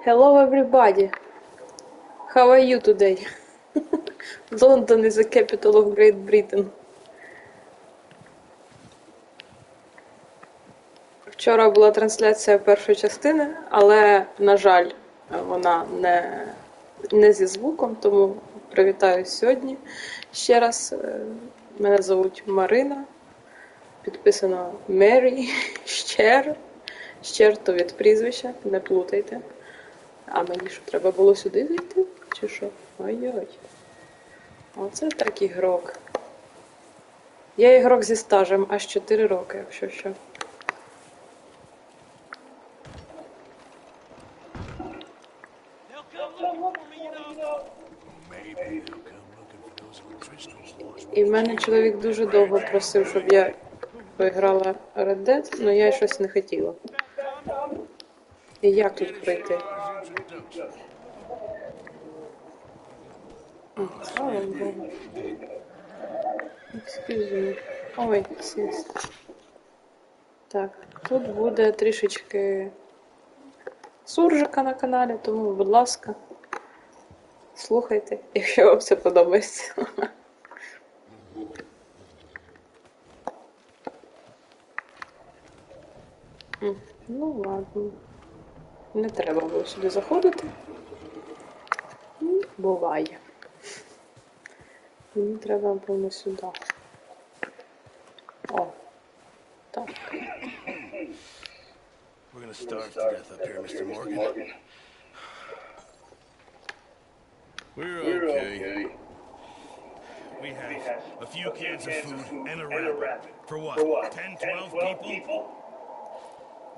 Hello everybody. How are you today? London is the capital of Great Britain. Вчора була трансляція першої частини, але, на жаль, вона не зі звуком, тому привітаю сьогодні. Ще раз, мене звуть Марина, підписано Мері, Щер то від прізвища, не плутайте. А мені що, треба було сюди зайти? Чи що? Ой-ой. Оце так ігрок. Я ігрок зі стажем аж 4 роки, якщо що. І в мене чоловік дуже довго просив, щоб я поіграла Red Dead, але я щось не хотіла. І як тут пройти? Слава Богу. Excuse me. Ой, excuse. Так, тут буде трішечки суржика на каналі, тому, будь ласка, слухайте, якщо вам це подобається. Ну ладно. Не треба було сюди заходити. Буває. Мені треба було сюди. О. Так. We're gonna starve to death up here, Mr. Morgan. We're okay. We have a few cans of food and a rabbit. For what? 10, 12 people?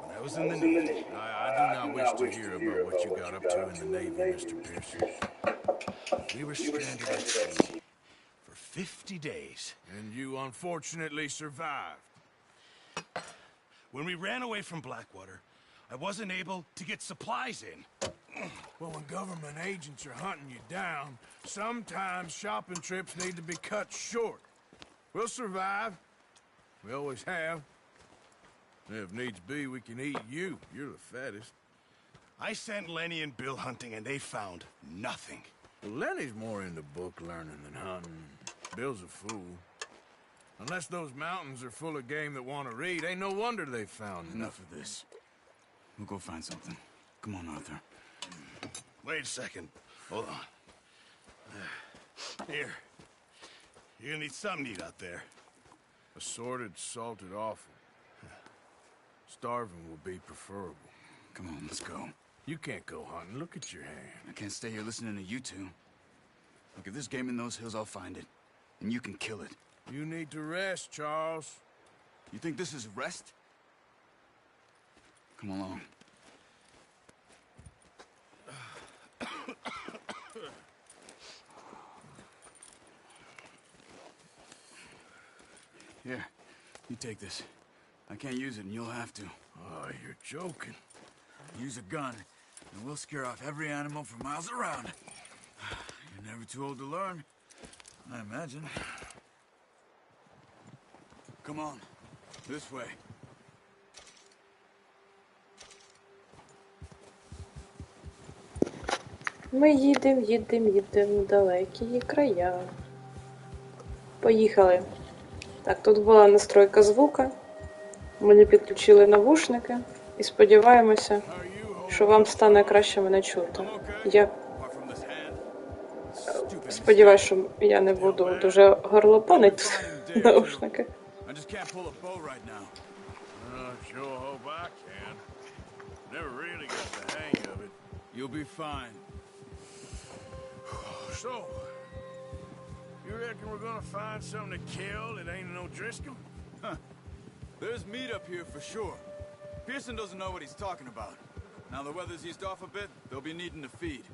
When I was in the Navy, I do not wish to hear about what you got up to in the Navy, Mr. Pearson. We were stranded at sea for 50 days. And you unfortunately survived. When we ran away from Blackwater, I wasn't able to get supplies in. Well, when government agents are hunting you down, sometimes shopping trips need to be cut short. We'll survive. We always have. If needs be, we can eat you. You're the fattest. I sent Lenny and Bill hunting, and they found nothing. Well, Lenny's more into book learning than hunting. Bill's a fool. Unless those mountains are full of game that want to read, ain't no wonder they found enough of this. We'll go find something. Come on, Arthur. Wait a second. Hold on. Here. You're gonna need something to eat out there. Assorted, salted offal. Starving will be preferable. Come on, let's go. You can't go hunting. Look at your hand. I can't stay here listening to you two. Look, if there's game in those hills, I'll find it. And you can kill it. You need to rest, Charles. You think this is rest? Come along. Here, you take this. I can't use it, and you'll have to. Oh, you're joking. Use a gun, and we'll scare off every animal for miles around. You're never too old to learn, I imagine. Come on, this way. Ми їдемо в далекі края. Поїхали. Так, тут була настройка звука. Мені підключили навушники і сподіваємося, що вам стане краще мене чути. Я сподіваюся, що я не буду дуже горлопанити тут навушники. Sure hope I can. Never really got the hang of it. You'll be fine. So, you reckon we're gonna find something to kill that ain't no Driscoll? Huh. There's meat up here for sure. Pearson doesn't know what he's talking about. Now the weather's eased off a bit, they'll be needing to feed.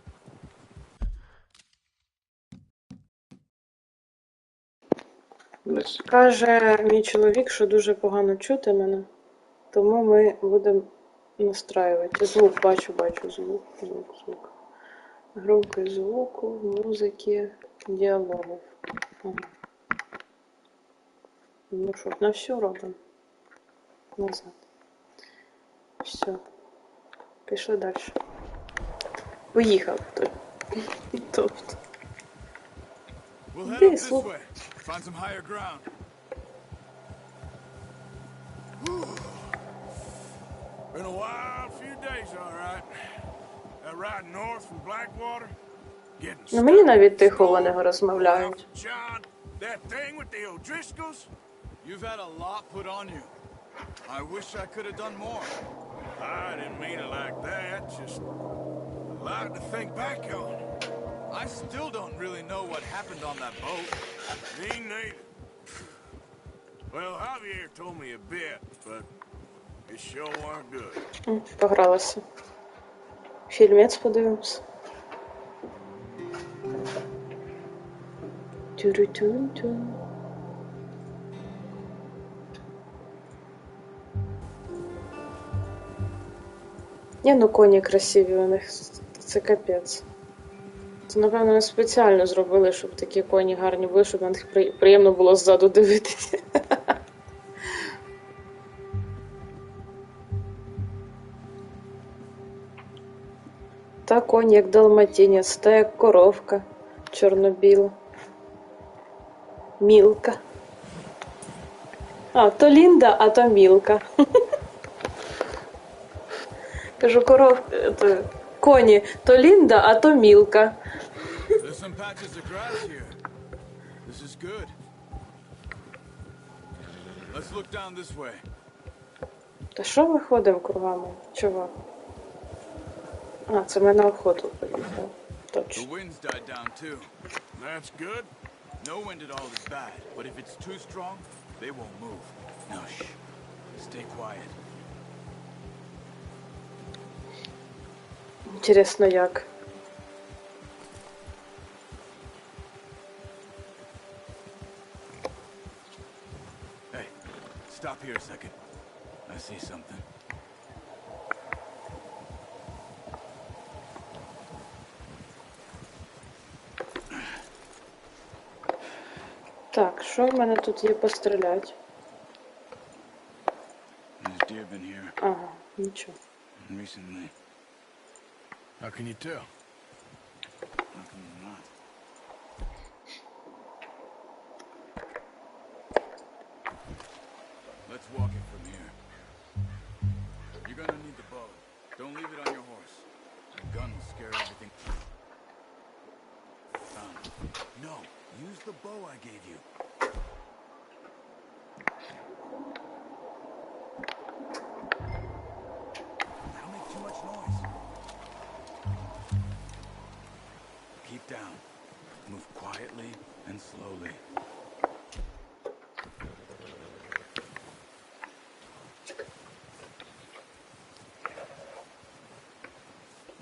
Каже мій чоловік, що дуже погано чути мене, тому ми будемо настраювати. Звук, бачу, звук. Громкость звуку, музики, діалогів. Ну що, на все робимо. Назад. Все. Пішли далі. Поїхав. Тобто. We'll head up Де this слух? way. Find some higher ground. Been a wild few days, all right. That ride north from Blackwater, getting Ну, мені stuck in навіть the тихо вони storm, розмовляють. Ralph, John, that thing with the O'Driscolls. You've had a lot put on you. I wish I could have done more. I didn't mean it like that, just a lot to think back on. I still don't really know what happened on that boat. Me neither. Well, Javier told me a bit, but it sure weren't good. Погралася. Фільмець подивимось. Тюрю-тюрю-тюрю. Ні, ну коні красиві у них. Це капець. Це, напевно, не спеціально зробили, щоб такі коні гарні були, щоб на них приємно було ззаду дивитися. Та конь як далматинець, та як коровка чорно-біла. Мілка. А, то Лінда, а то Мілка. Кажу, коні, то Лінда, а то Мілка. There's some patches of grass here. This is good. Let's look down this way. Та що ми ходимо кругами, чувак? А, це ми на охоту поїхали. The Точно. wind's died down too. That's good. No wind at all is bad, but if it's too strong, they won't move. Now shh. Stay quiet. Інтересно, як? Hey, stop here a second. I see something. Так, що в мене тут є постріляти? There's deer been here Ага, нічого. recently. How can you tell? How can you not? Let's walk it from here. You're gonna need the bow. Don't leave it on your horse. The gun will scare everything. No, use the bow I gave you. Don't make too much noise. Keep down. Move quietly and slowly.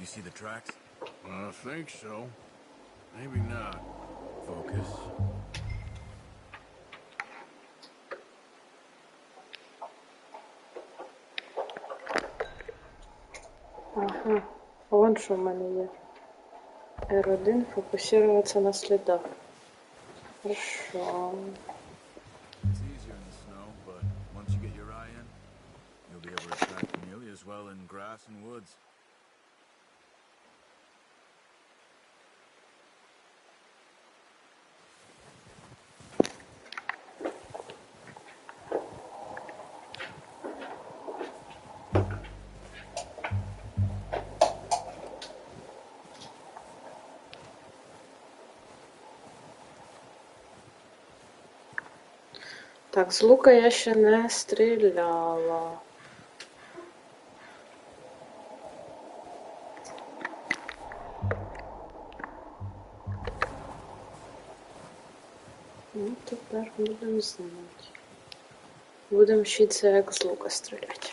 You see the tracks? I think so. Maybe not. Focus. Ага, вон що в мене є. R1 фокусироваться на слідах. Хорошо. It's easier in the snow, but once you get your eye in, you'll be able to track nearly as well in grass and woods. Так, з лука я ще не стріляла. Ну, тепер будемо знати. Будемо вчитися, як з лука стріляти.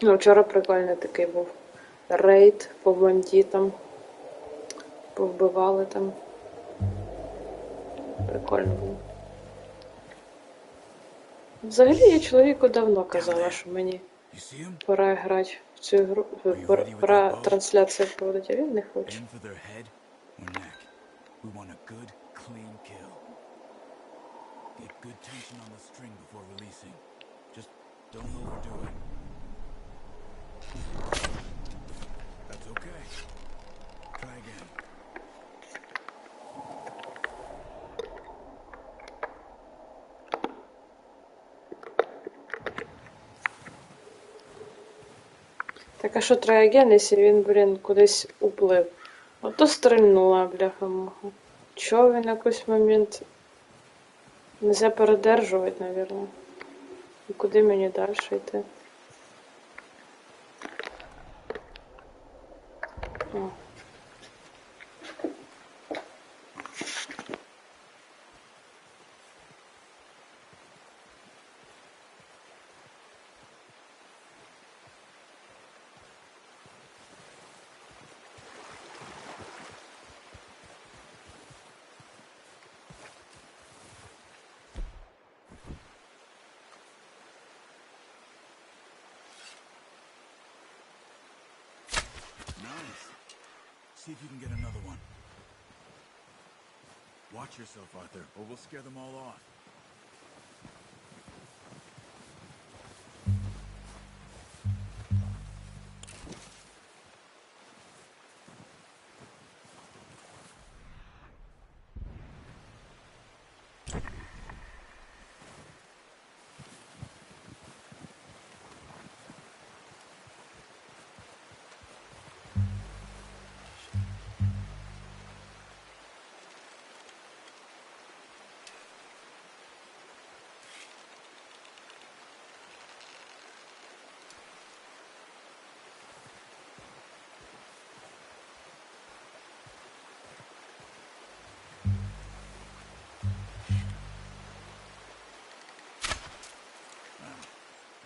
Ну, вчора прикольний такий був рейд по бандитам. Повбивали там. Прикольно було. Взагалі я чоловіку давно казала, що мені You see him? пора грати в цю ігру, пора трансляцію проводити, а він не хоче. Aim for their head or neck. We want a good, clean kill. Get good tension on the string before releasing. Just don't overdo it. It's okay. Try again. Так а що трояген, якщо він, блін, кудись уплив? Ото стрельнула, бляха-муха. Чого він якийсь момент нельзя передержувати, мабуть. І куди мені далі йти? О. Nice. See if you can get another one. Watch yourself, Arthur, or we'll scare them all off.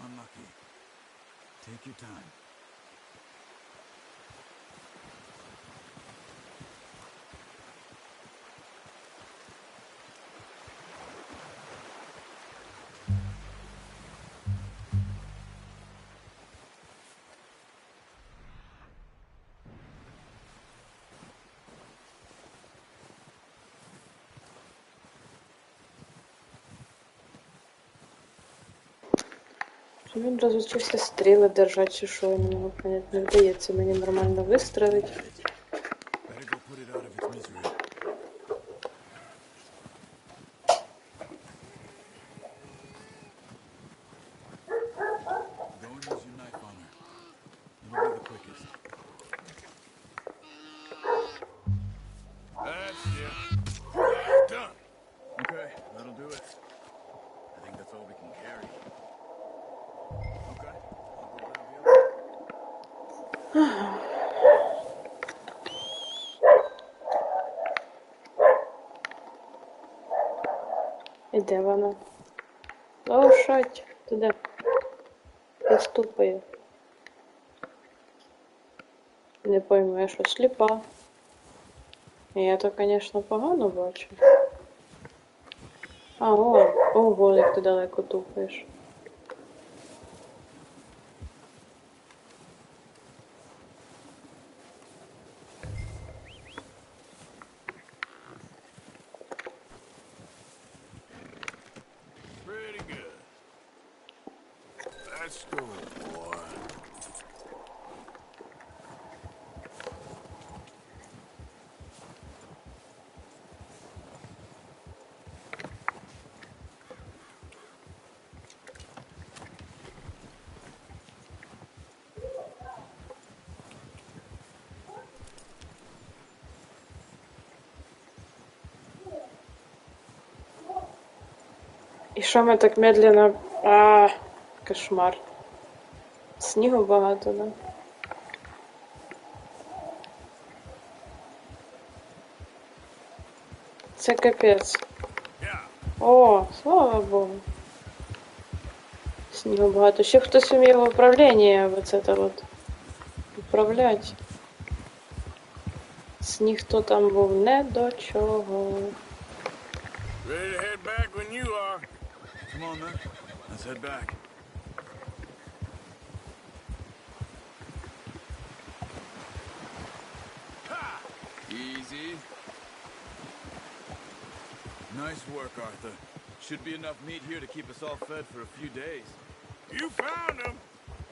Unlucky. Take your time. Він розучився стріли держати, чи що, я не можу поняти. Не вдається мені нормально вистрелити. Better go put it out of its misery. Go and use your knife on her. It'll be the quickest. That's it. Done. Okay, that'll do it. I think that's all we can carry. Okay, I'll go grab the other. І де вона? Лошадь! Туди. Підступає. Не пойму, я що, сліпа? Я то, звісно, погано бачу. А, ого, як ти далеко тупаєш. Pretty good. Let's go, boy. І що ми так медленно... А, кошмар. Снігу багато, да? Це капець. Yeah. О, слава Богу. Снігу багато. Ще хтось вміє в управлінні оце от управляти. Сніг то там був не до чого. Ready to head back when you are. Come on, then. Let's head back. Ha! Easy. Nice work, Arthur. Should be enough meat here to keep us all fed for a few days. You found him.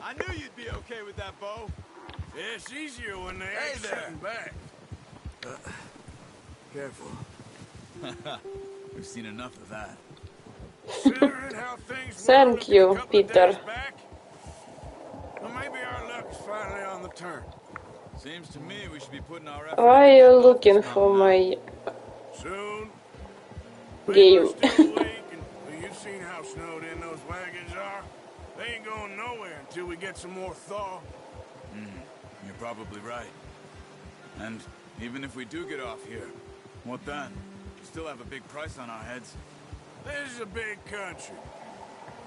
I knew you'd be okay with that bow. Yeah, it's easier when they Hey ain't there. sitting back. Careful. We've seen enough of that. Considering how things were Thank looking a you, couple of Peter. days back, well, maybe our luck is finally on the turn. Seems to me we should be putting our effort Why are into you getting off looking this for mountain now. my Soon. People are game? still awake, and well, you've seen how snowed in those wagons are. They ain't going nowhere until we get some more thaw. You're probably right. And even if we do get off here, what then? We still have a big price on our heads. This is a big country.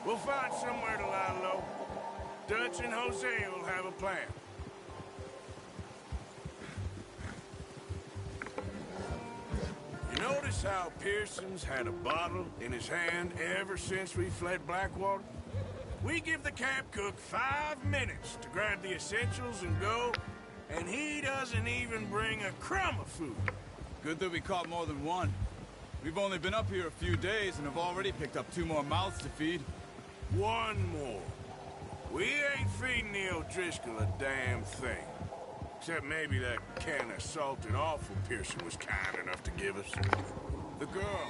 We'll find somewhere to lie low. Dutch and Jose will have a plan. You notice how Pearson's had a bottle in his hand ever since we fled Blackwater? We give the camp cook 5 minutes to grab the essentials and go, and he doesn't even bring a crumb of food. Good that we caught more than one. We've only been up here a few days and have already picked up 2 more mouths to feed. One more. We ain't feeding the O'Driscoll a damn thing. Except maybe that can of salted offal Pearson was kind enough to give us. The girl,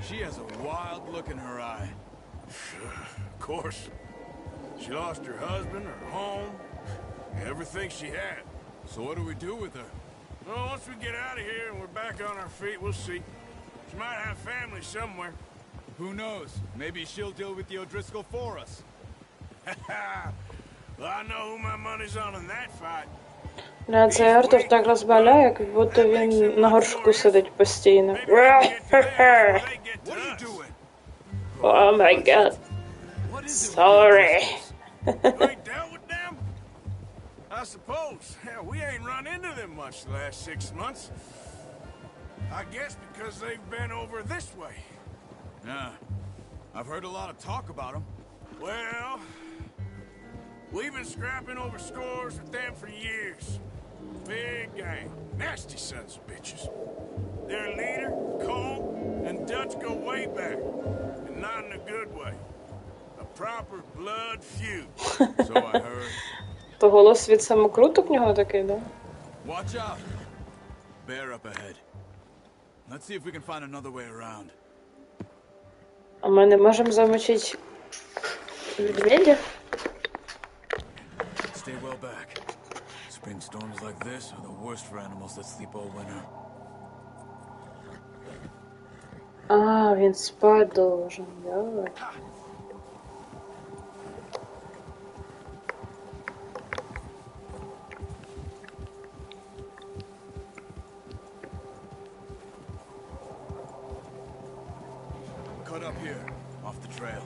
she has a wild look in her eye. Of course. She lost her husband, her home, everything she had. So what do we do with her? Well, once we get out of here and we're back on our feet, we'll see. She might have family somewhere. Who knows? Maybe she'll deal with the O'Driscoll for us. Well, I know who my money's on in that fight. Бля, цей Артур так розмовляє, як будто він на горшку сидить постійно. Maybe we can get to them before they get to What are you us. doing? Oh my god. What is it with Sorry. the O'Driscolls? You ain't dealt with them? I suppose. Hell, we ain't run into them much the last 6 months. I guess because they've been over this way. Yeah. I've heard a lot of talk about them. Well, we've been scrapping over scores with them for years. Big gang. Nasty sons of bitches. Their leader, Cole, and Dutch go way back. And not in a good way. A proper blood feud. So I heard. То голос від самокруток в нього такий, да? Watch out. Bear up ahead. Let's see if we can find another way around. А ми не можемо замочити медведя? Stay well back. Spring storms like this are the worst for animals that sleep all winter. А, він спать должен, давай. Cut up here, off the trail.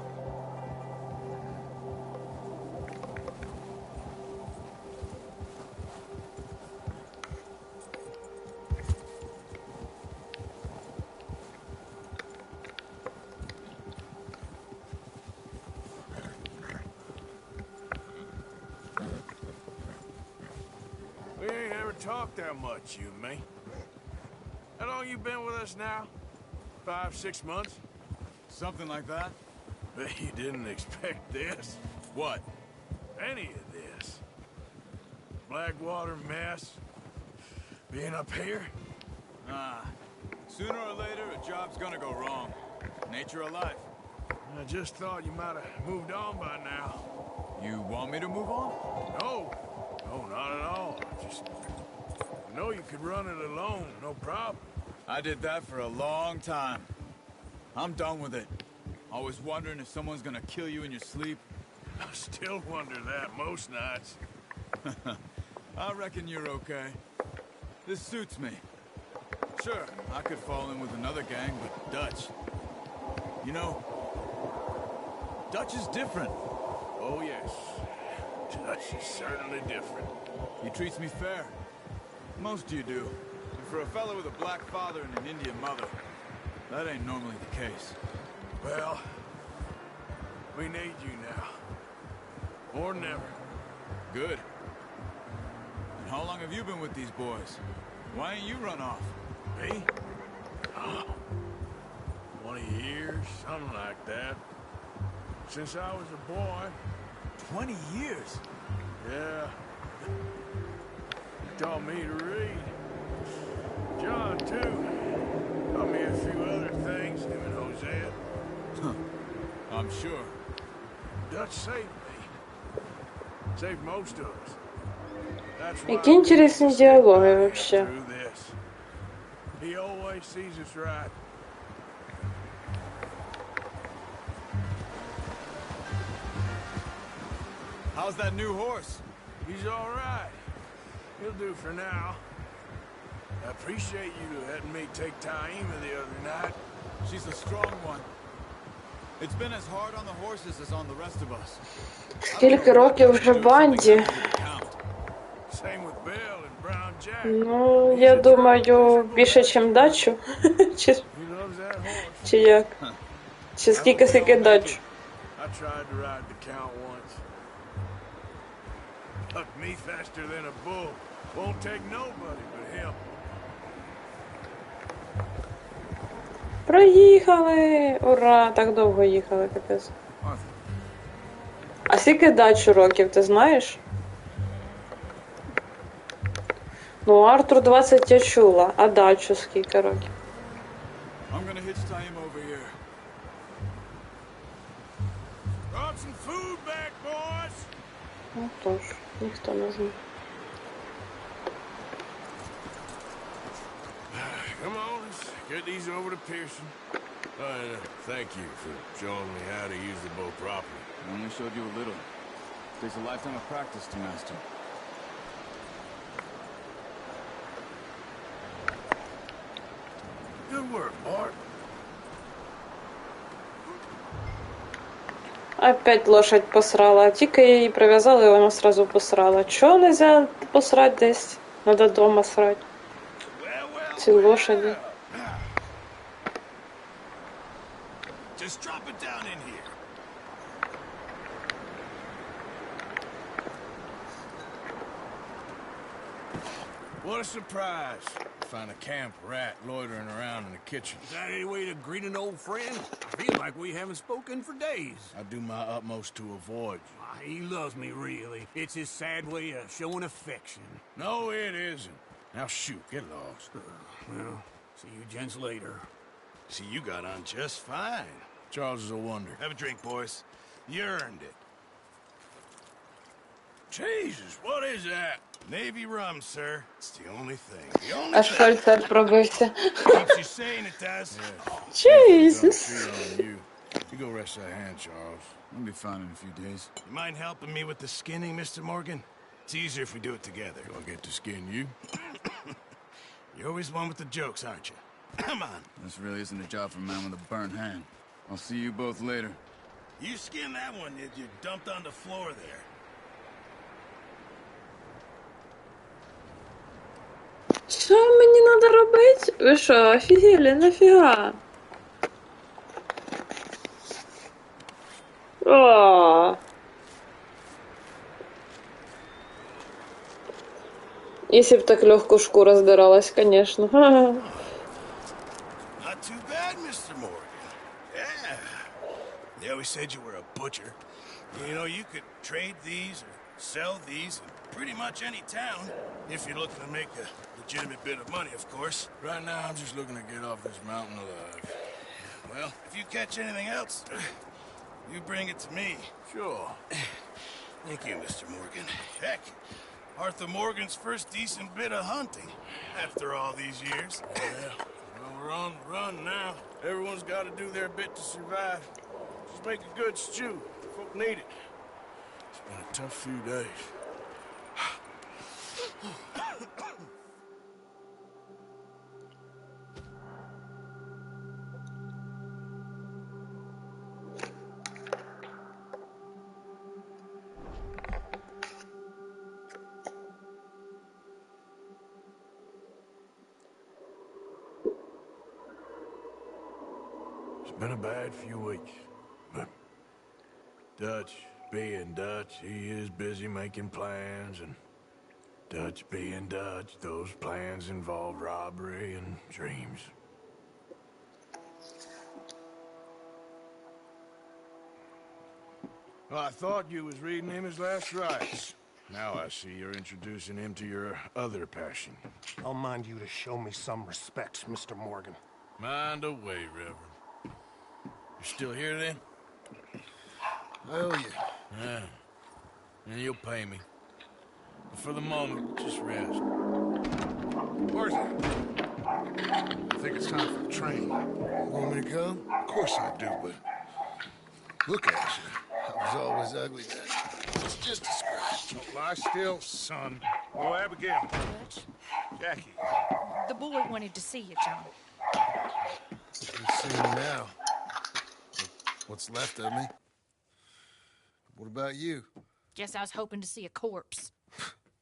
We ain't ever talked that much, you and me. How long you been with us now? 5, 6 months? Something like that? Bet you didn't expect this. What? Any of this. Blackwater mess. Being up here. Ah. Sooner or later, a job's gonna go wrong. Nature of life. I just thought you might have moved on by now. You want me to move on? No. No, not at all. I know you could run it alone, no problem. I did that for a long time. I'm done with it. Always wondering if someone's gonna kill you in your sleep. I still wonder that most nights. I reckon you're okay. This suits me. Sure, I could fall in with another gang, but Dutch. You know, Dutch is different. Oh, yes. Dutch is certainly different. He treats me fair. Most of you do. And for a fellow with a black father and an Indian mother, that ain't normally the case. Well, we need you now. More than ever. Good. And how long have you been with these boys? Why ain't you run off? Me? Oh, 20 years, something like that. Since I was a boy. 20 years? Yeah. taught me to read. John, too. Taught me a few other things, him and Hosea. I'm sure. Dutch saved me. Saved most of us. That's why Які we need інтересні to stick діалоги by him вообще. through this. He always sees us right. How's that new horse? He's all right. He'll do for now. I appreciate you letting me take Taima the other night. She's a strong one. It's been as hard on the horses as on the rest of us. Скільки років вже банді? Same with Bill and Brown Jack. Ну, я думаю, більше, ніж дачу. Чи, He loves that horse. чи як? Чи скільки дачу? I tried to ride the count once. Hucked me faster than a bull. Won't take nobody but him. Проїхали! Ура! Так довго їхали, капець. А скільки дачу років, ти знаєш? Ну, Артур 20 я чула, а дачу скільки років? I'm gonna hitch Taima over here. Brought some food back, boys. Ну тож, ніхто не знає. Come on, let's get these over to Pearson. Thank you for showing me how to use the bow properly. I only showed you a little. Takes a lifetime of practice to master. Good work, Bart. Опять лошадь посрала. Тільки її прив'язали, і вона сразу посрала. Чого нельзя посрати десь? Надо дома срати. Ці лошаді. Just drop it down in here. What a surprise. Find a camp rat loitering around in the kitchen. Is that any way to greet an old friend? I feel like we haven't spoken for days. I do my utmost to avoid you. He loves me, really. It's his sad way of showing affection. No, it isn't. Now shoot, get lost. Well, see you gents later. See, you got on just fine. Charles is a wonder. Have a drink, boys. You earned it. Jesus, what is that? Navy rum, sir. It's the only thing. The only Аж thing. фальцет пробився. Keeps you sane, it does. Jesus. Don't treat on you. You go rest that hand, Charles. I'll be fine in a few days. You mind helping me with the skinning, Mr. Morgan? It's easier if we do it together. Do I get to skin you? You're always one with the jokes, aren't you? Come on. This really isn't a job for a man with a burnt hand. I'll see you both later. You skinned that one that you dumped on the floor there. Що мені треба робити? Ви що, офігели, нафіга? О! Если б так легко шкура сдиралась, конечно. Not too bad, Mr. Morgan. Yeah. They always said you were a butcher. You know, you could trade these or sell these in pretty much any town if you're looking to make a legitimate bit of money, of course. Right now, I'm just looking to get off this mountain alive. Well, if you catch anything else, you bring it to me. Sure. Thank you, Mr. Morgan. Heck, Arthur Morgan's first decent bit of hunting after all these years. Yeah. Well, we're on the run now. Everyone's got to do their bit to survive. Just make a good stew. Folk need it. It's been a tough few days. It's been a bad few weeks, but Dutch being Dutch, he is busy making plans, and Dutch being Dutch, those plans involve robbery and dreams. Well, I thought you was reading him his last rites. Now I see you're introducing him to your other passion. I'll mind you to show me some respect, Mr. Morgan. Mind away, Reverend. You're still here, then? Hell yeah. Yeah. And you'll pay me. But for the moment, just rest. Where's it? I think it's time for the train. Want me to come? Of course I do, but look at you. I was always ugly then. It's just a scratch. Don't lie still, son. Oh, Abigail. Dutch, Jackie. the boy wanted to see you, John. You see me now. What's left of me? What about you? Guess I was hoping to see a corpse.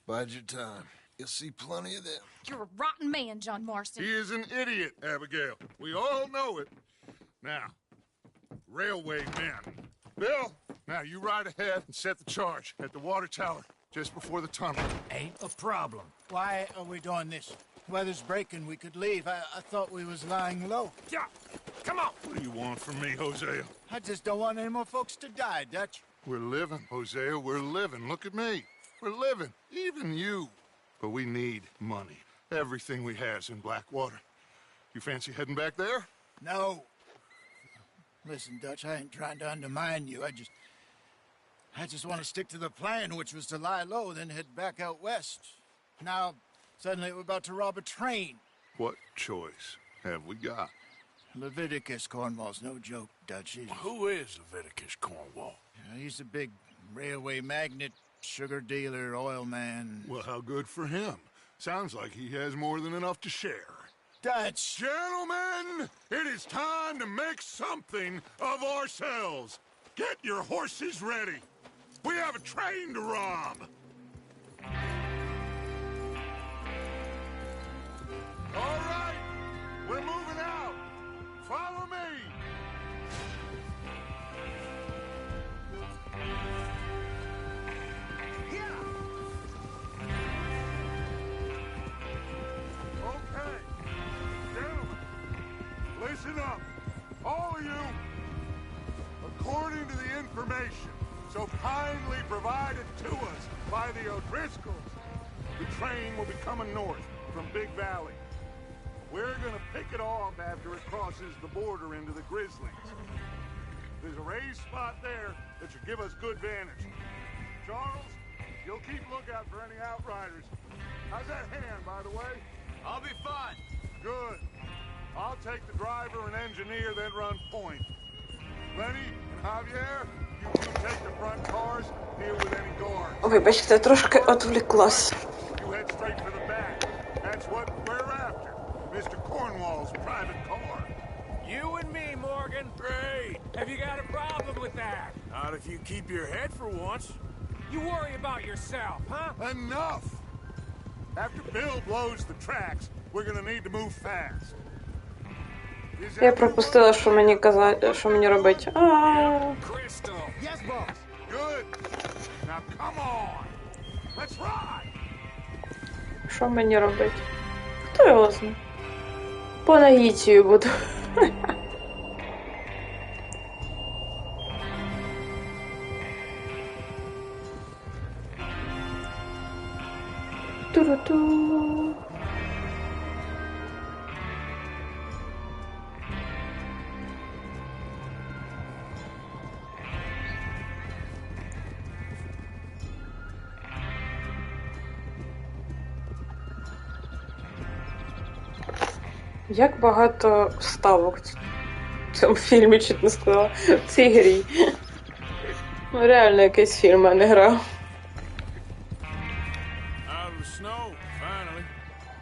Bide your time. You'll see plenty of them. You're a rotten man, John Marston. He is an idiot, Abigail. We all know it. Now, railway men. Bill, now you ride ahead and set the charge at the water tower just before the tunnel. Ain't a problem. Why are we doing this? Weather's breaking. We could leave. I thought we was lying low. Yeah, come on. What do you want from me, Hosea? I just don't want any more folks to die, Dutch. We're living, Hosea. We're living. Look at me. We're living. Even you. But we need money. Everything we has in Blackwater. You fancy heading back there? No. Listen, Dutch, I ain't trying to undermine you. I just want to stick to the plan, which was to lie low, then head back out west. Now, suddenly we're about to rob a train. What choice have we got? Leviticus Cornwall's no joke, Dutch. Who is Leviticus Cornwall? He's a big railway magnate, sugar dealer, oil man. Well, how good for him. Sounds like he has more than enough to share. Dutch! Gentlemen, it is time to make something of ourselves. Get your horses ready. We have a train to rob. All right, we're moving out. Follow me. Okay, gentlemen, listen up, all of you. According to the information so kindly provided to us by the O'Driscolls, the train will be coming north from Big Valley. We're gonna pick it off after it crosses the border into the Grizzlies. There's a raised spot there that should give us good vantage. Charles, you'll keep lookout for any outriders. How's that hand, by the way? I'll be fine. Good. I'll take the driver and engineer, then run point. Lenny and Javier, you two take the front cars, deal with any guards. Вибачте, трошки отвлеклась. You head straight for the back. That's what we're after. Mr. Cornwall's private car. You and me, Morgan. Great. Have you got a problem with that? Not if you keep your head for once. You worry about yourself, huh? Enough! After Bill blows the tracks, we're gonna need to move fast. Я пропустила, що мені казати, що мені робити. Crystal. Yes, boss. Good. Now come on. Let's ride. Що мені робити? Хто його знає? По наїтію буду. Ту-ру-ту. Як багато вставок в цьому фільмі, чуть не сказала, в цій грі. Ну, реально якийсь фільм, а не гра. Out of the snow, finally.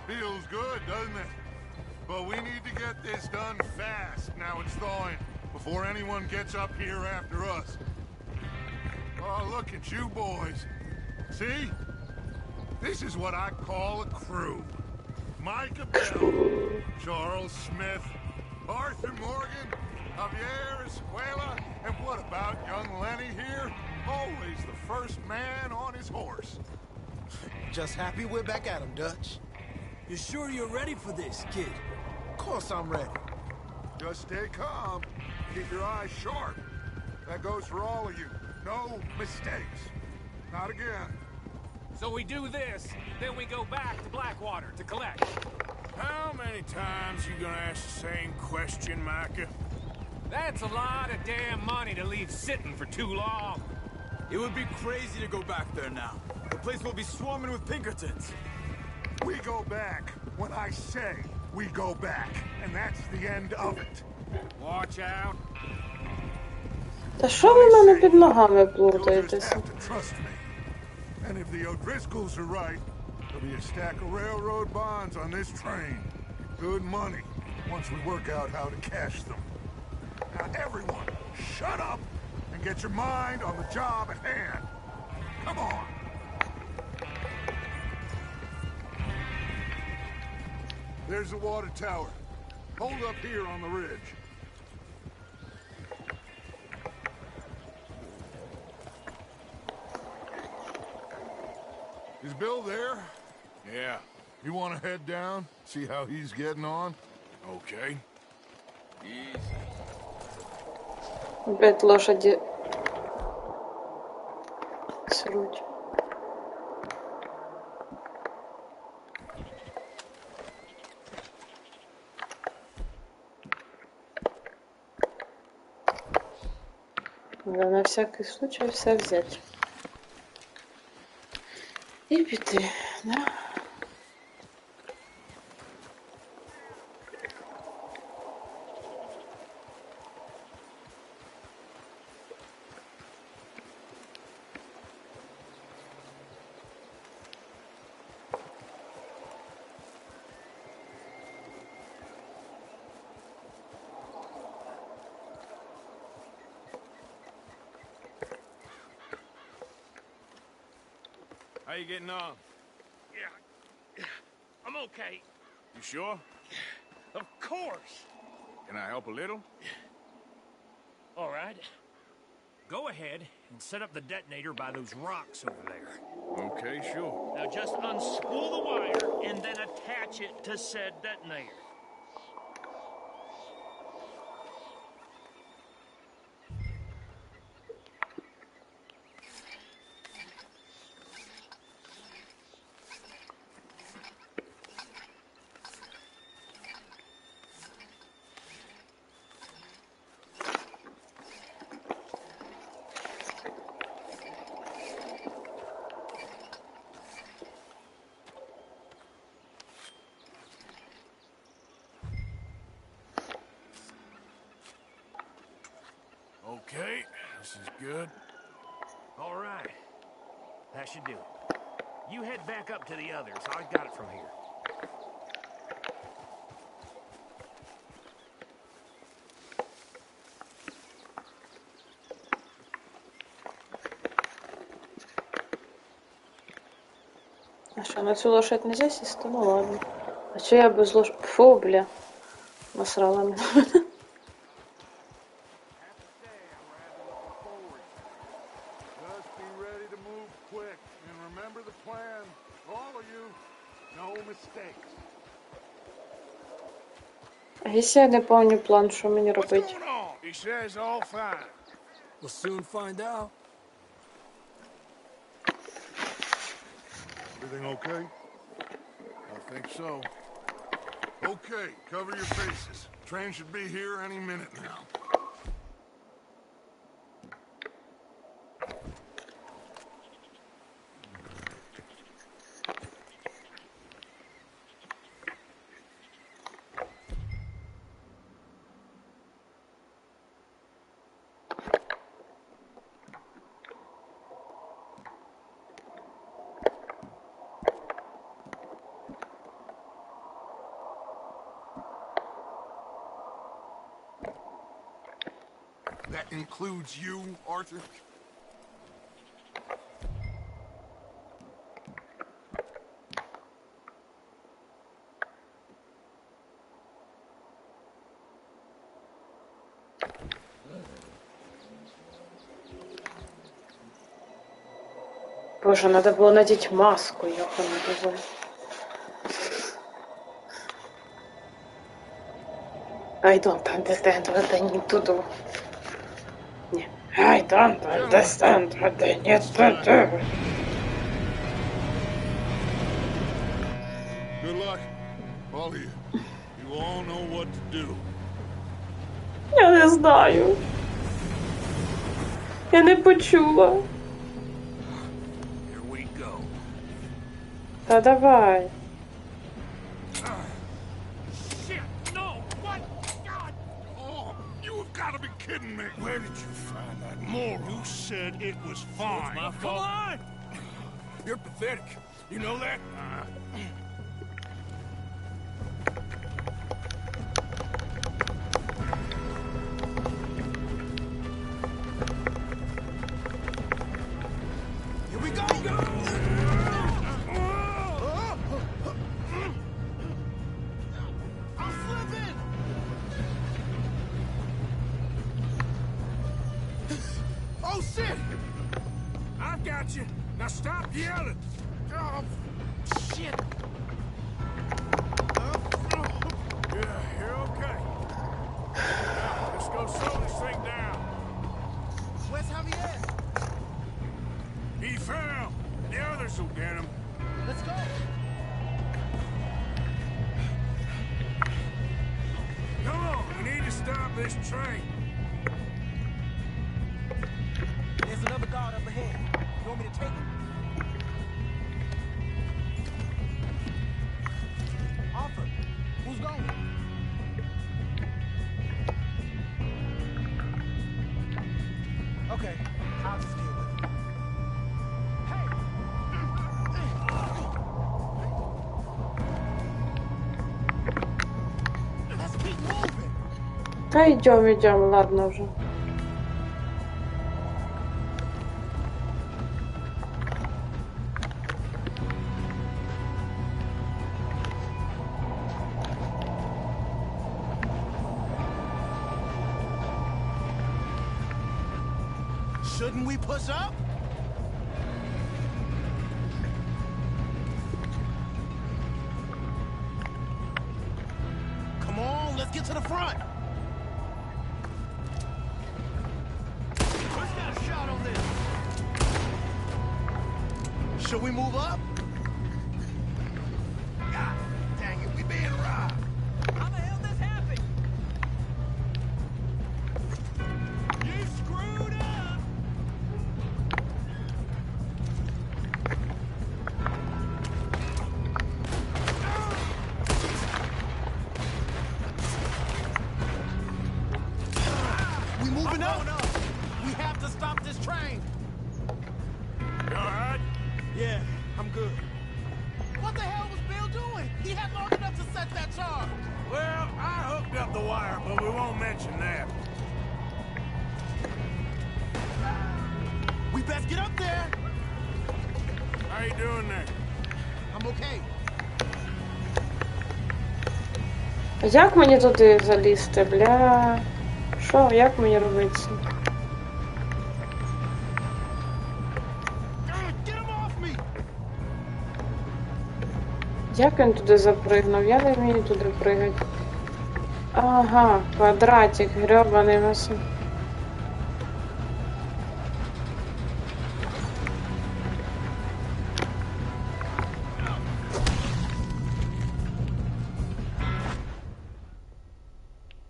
Feels good, doesn't it? But we need to get this done fast now it's thawing, before anyone gets up here after us. Oh, look at you boys. See? This is what I call a crew. Micah Bell, Charles Smith, Arthur Morgan, Javier Escuela, and what about young Lenny here? Always the first man on his horse. Just happy we're back at him, Dutch. You sure you're ready for this, kid? Of course I'm ready. Just stay calm. Keep your eyes sharp. That goes for all of you. No mistakes. Not again. So we do this, then we go back to Blackwater to collect. How many times you gonna ask the same question, Micah? That's a lot of damn money to leave sitting for too long. It would be crazy to go back there now. The place will be swarming with Pinkertons. We go back when I say we go back, and that's the end of it. Watch out. Та що ви в мене під ногами You'll just плутаєтеся? have to trust me. And if the O'Driscolls are right, there'll be a stack of railroad bonds on this train. Good money, once we work out how to cash them. Now everyone, shut up and get your mind on the job at hand. Come on. There's the water tower. Hold up here on the ridge. Is Bill there? Yeah. You want to head down, see how he's getting on? Okay. Опять лошади сруть. Надо на всякий случай все взять. І піти, да? How you getting on? Yeah, I'm okay. You sure? Of course. Can I help a little? All right. Go ahead and set up the detonator by those rocks over there. Okay, sure. Now just unspool the wire and then attach it to said detonator. Okay, this is good. All right. That should do it. You head back up to the others. I got it from here. А що, на цю лошадь нельзя сісти? Ну ладно. А що я без лошадь? Фу, бля. Насрала мене. Just be ready to move quick, and remember the plan. All of you, no mistakes. А якщо я не пам'ятаю план, що мені What's робити? going on? He says all fine. We'll soon find out. Everything okay? I think so. Okay, cover your faces. Train should be here any minute now. That includes you, Arthur? Боже, надо було надіть маску, як вона називає. I don't understand what I need to do. Ні. I don't understand what I need to do. Doc. All of you. You all know what to do. Я не знаю. Я не почула. Here we go. Та давай. Shit, no! What? God! Oh, you have got to be kidding me. Where did you find that moron? You said it was fine. My fault. Come on! You're pathetic. You know that? Here we go! I'm slipping! Oh, shit! I've got you. Now stop yelling. Oh, shit! Yeah, you're okay. Now, let's go slow this thing down. Where's Javier? He fell. The others will get him. Let's go! Come on, we need to stop this train. There's another guard up ahead. You want me to take him? Offer. Who's going? Okay, I'll just deal with it. Hey! Let's keep moving! Та йдем, ладно вже. Shouldn't we push up? Come on, let's get to the front. Who's got a shot on this? Should we move up? God dang it, we being robbed. How the hell this happened? You screwed up! We moving up? We have to stop this train. You all right? Yeah, I'm good. What the hell was Bill doing? He had long enough to set that charge. Well, I hooked up the wire, but we won't mention that. We best get up there. How you doing there? I'm okay. Як мені туди залізти, бля? Що, як мені робити це? Get him off me! Як він туди запригнув? Я не вмію туди пригати. Ага, квадратик, гребаний Василь.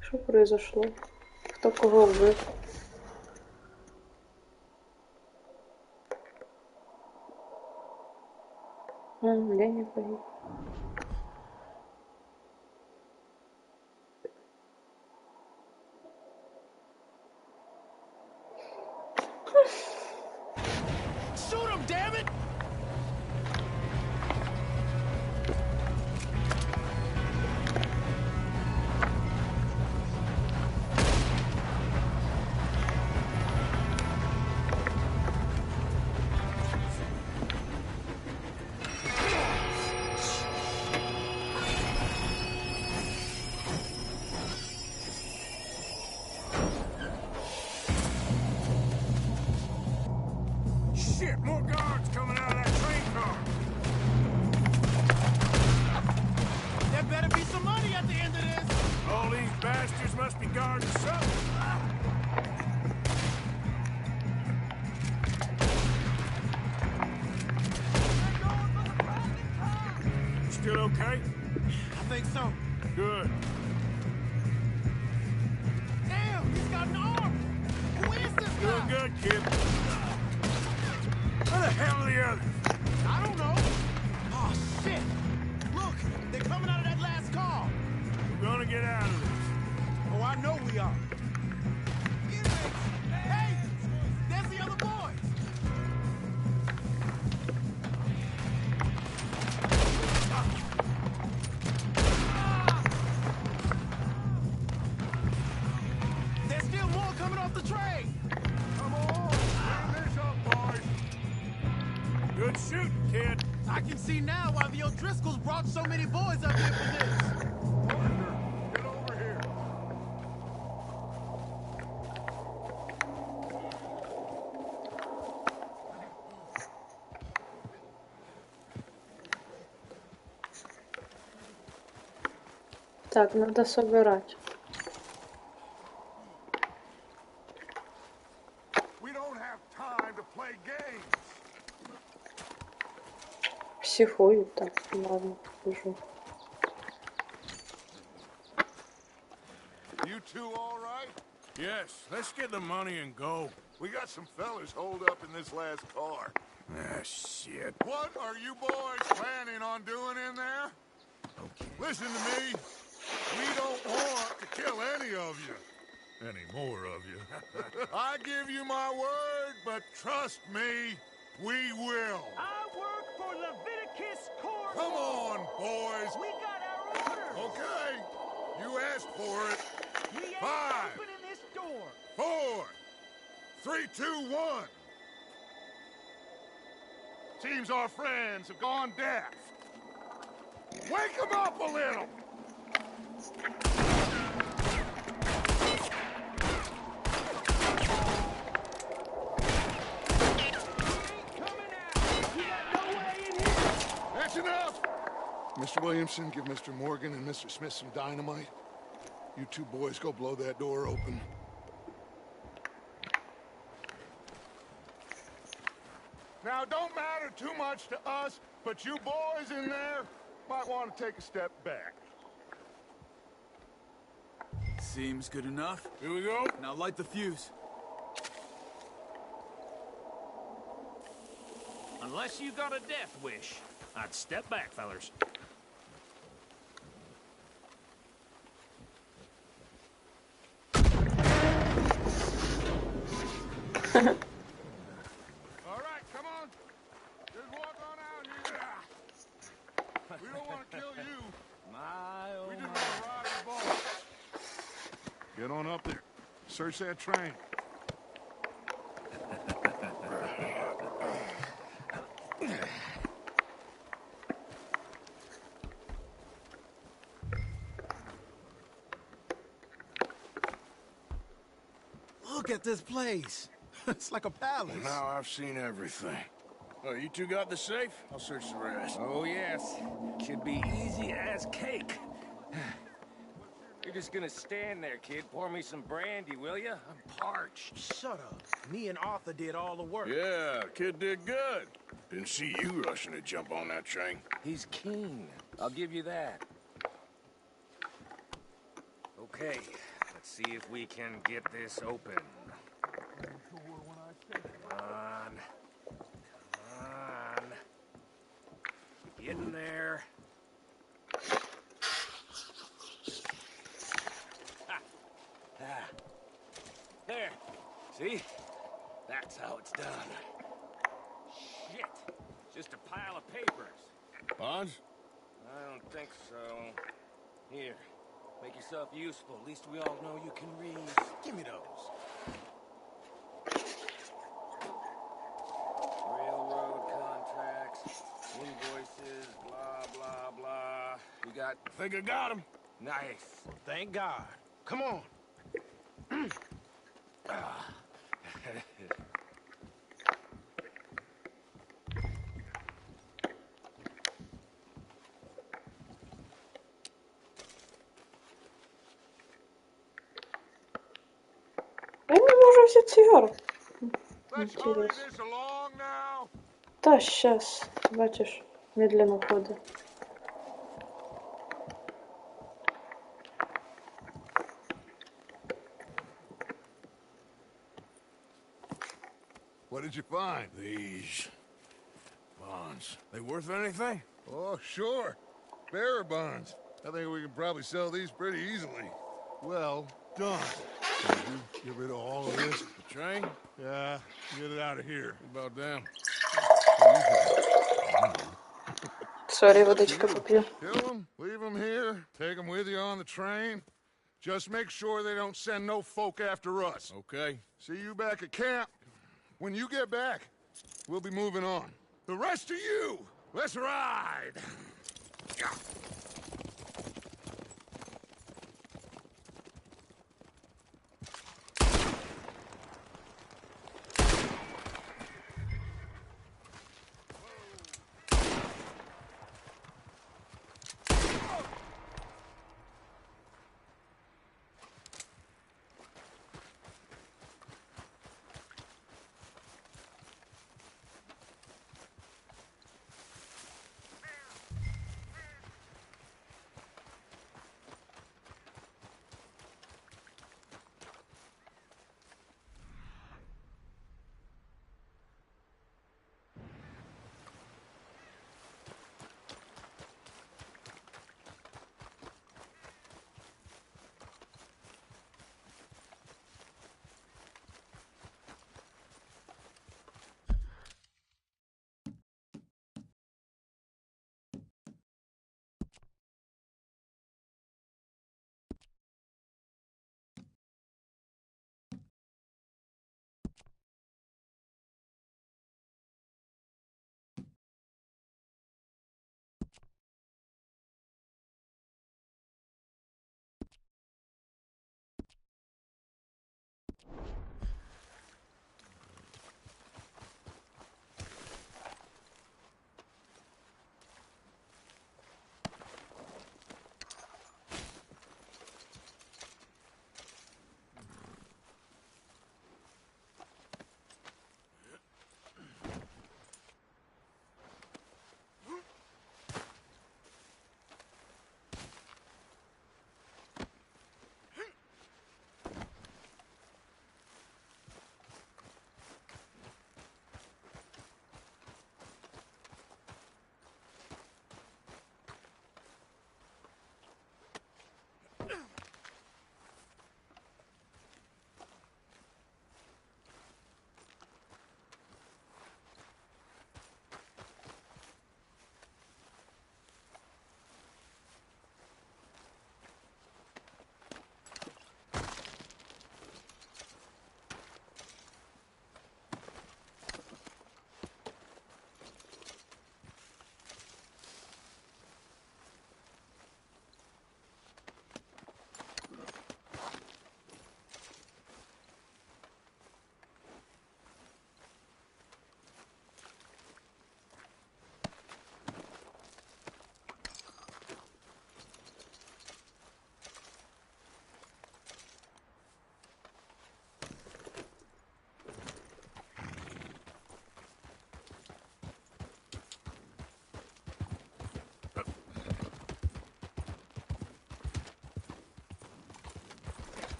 Що произошло? Хто кого вбив? Леня погиб. Shoot him, damn it! Shit, more guards coming out of that train car. There better be some money at the end of this. All these bastards must be guarding something. Still okay? some. Good. Damn, he's got an arm. Who is this Doing guy? good, kid. Where the hell are the others? I don't know. Oh, shit. Look, they're coming out of that last car. We're gonna get out of this. Oh, I know we are. Hey, there's the other boys. There's still more coming off the train. Come on, bring this up, boys. Good shooting, kid. I can see now why the O'Driscolls brought so many boys up here for this. Parker, get over here. Так, надо собирать. We don't have time to play games. Психую, так, ладно, скажу. You two all right? Yes, let's get the money and go. We got some fellas holed up in this last car. Ah, shit. What are you boys planning on doing in there? Okay. Listen to me. We don't want to kill any of you. Any more of you. I give you my word, but trust me, we will. I work for Leviticus Corps. Come on, boys. We got our orders. Okay. You asked for it. We ain't 5, opening this door. 4, 3, 2, 1. Seems our friends have gone deaf. Wake them up a little. That's enough! Mr. Williamson, give Mr. Morgan and Mr. Smith some dynamite. You two boys go blow that door open. Now, don't matter too much to us, but you boys in there might want to take a step back. Seems good enough. Here we go. Now light the fuse. Unless you got a death wish, I'd step back, fellers. All right, come on. Just walk on out here. We don't want to kill you. We just want to ride the boat. Get on up there. Search that train. Look at this place. It's like a palace. Now I've seen everything. Oh, you two got the safe? I'll search the rest. Oh, yes. Should be easy as cake. You're just gonna stand there, kid. Pour me some brandy, will you? I'm parched. Shut up. Me and Arthur did all the work. Yeah, kid did good. Didn't see you rushing to jump on that train. He's keen. I'll give you that. Okay, let's see if we can get this open. Come on. Come on. Get in there. Ah. There. See? That's how it's done. Shit. Just a pile of papers. Bonds? I don't think so. Here. Make yourself useful. At least we all know you can read. Give me those. Railroad contracts, invoices, blah, blah, blah. We got... Think I got him. Nice. Thank God. Come on. Я не можу взяти цигарок. Let's hurry this along now. Та щас, бачиш, медленно ходить. What did you find? These bonds. They worth anything? Oh, sure. Bearer bonds. I think we can probably sell these pretty easily. Well done. Can you get rid of all of this? The train? Yeah, get it out of here. What about them? Сорі, водичка поп'ю. Kill them, leave them here, take them with you on the train. Just make sure they don't send no folk after us. Okay. See you back at camp. When you get back, we'll be moving on. The rest of you, let's ride!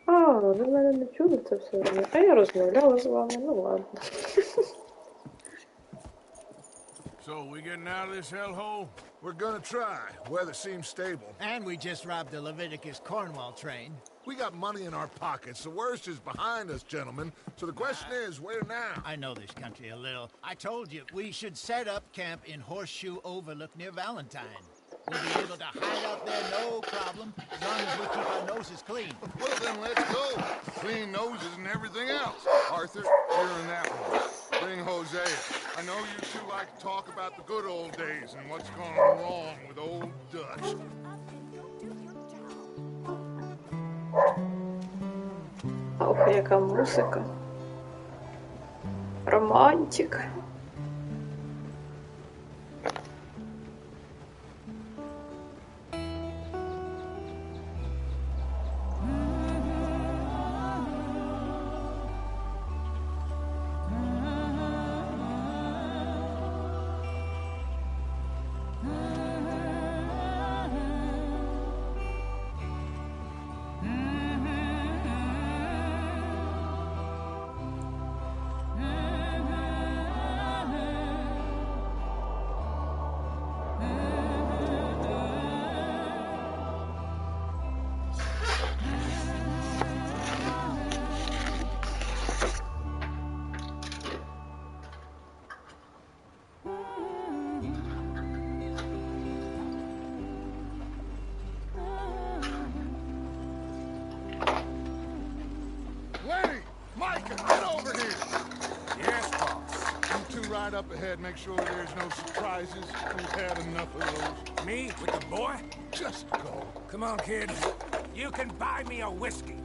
А, ви мене не чули це все время. А я розмовляла з вами, ну ладно. So, we getting out of this hellhole? We're gonna try. Weather seems stable. And we just robbed the Leviticus Cornwall train. We got money in our pockets. The worst is behind us, gentlemen. So the question is, where now? I know this country a little. I told you, we should set up camp in Horseshoe Overlook near Valentine. We'll be able to hide out there, no problem, as long as we keep our noses clean. Well, then let's go. Clean noses and everything else. Arthur, you're in that one. Bring Hosea. I know you two like to talk about the good old days and what's gone wrong with old Dutch. Ох, яка музика. Романтика. Lenny! Micah, get over here! Yes, boss. You two ride up ahead, make sure there's no surprises. We've had enough of those. Me with the boy? Just go. Come on, kid. You can buy me a whiskey.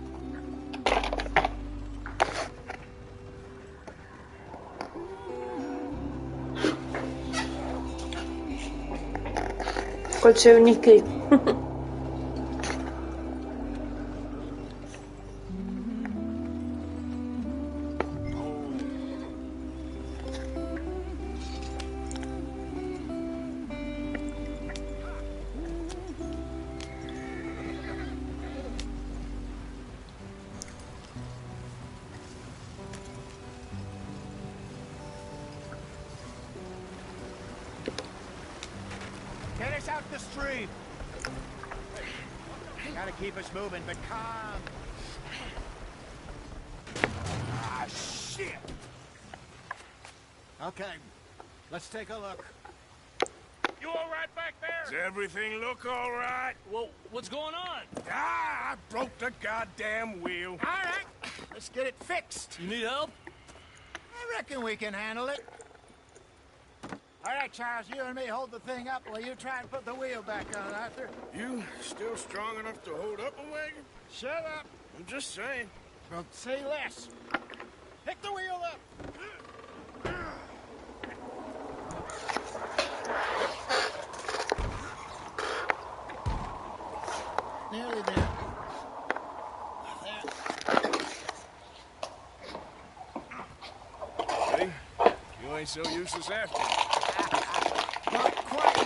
Кочівники. Get us out the stream. Gotta keep us moving, but calm. Ah, shit! Okay, let's take a look. You all right back there? Does everything look all right? Well, what's going on? Ah, I broke the goddamn wheel. All right, let's get it fixed. You need help? I reckon we can handle it. All right, Charles, you and me hold the thing up while you try and put the wheel back on, Arthur. You still strong enough to hold up a wagon? Shut up. I'm just saying. Well, say less. Pick the wheel up. Nearly there. See? You ain't so useless after. Not quite.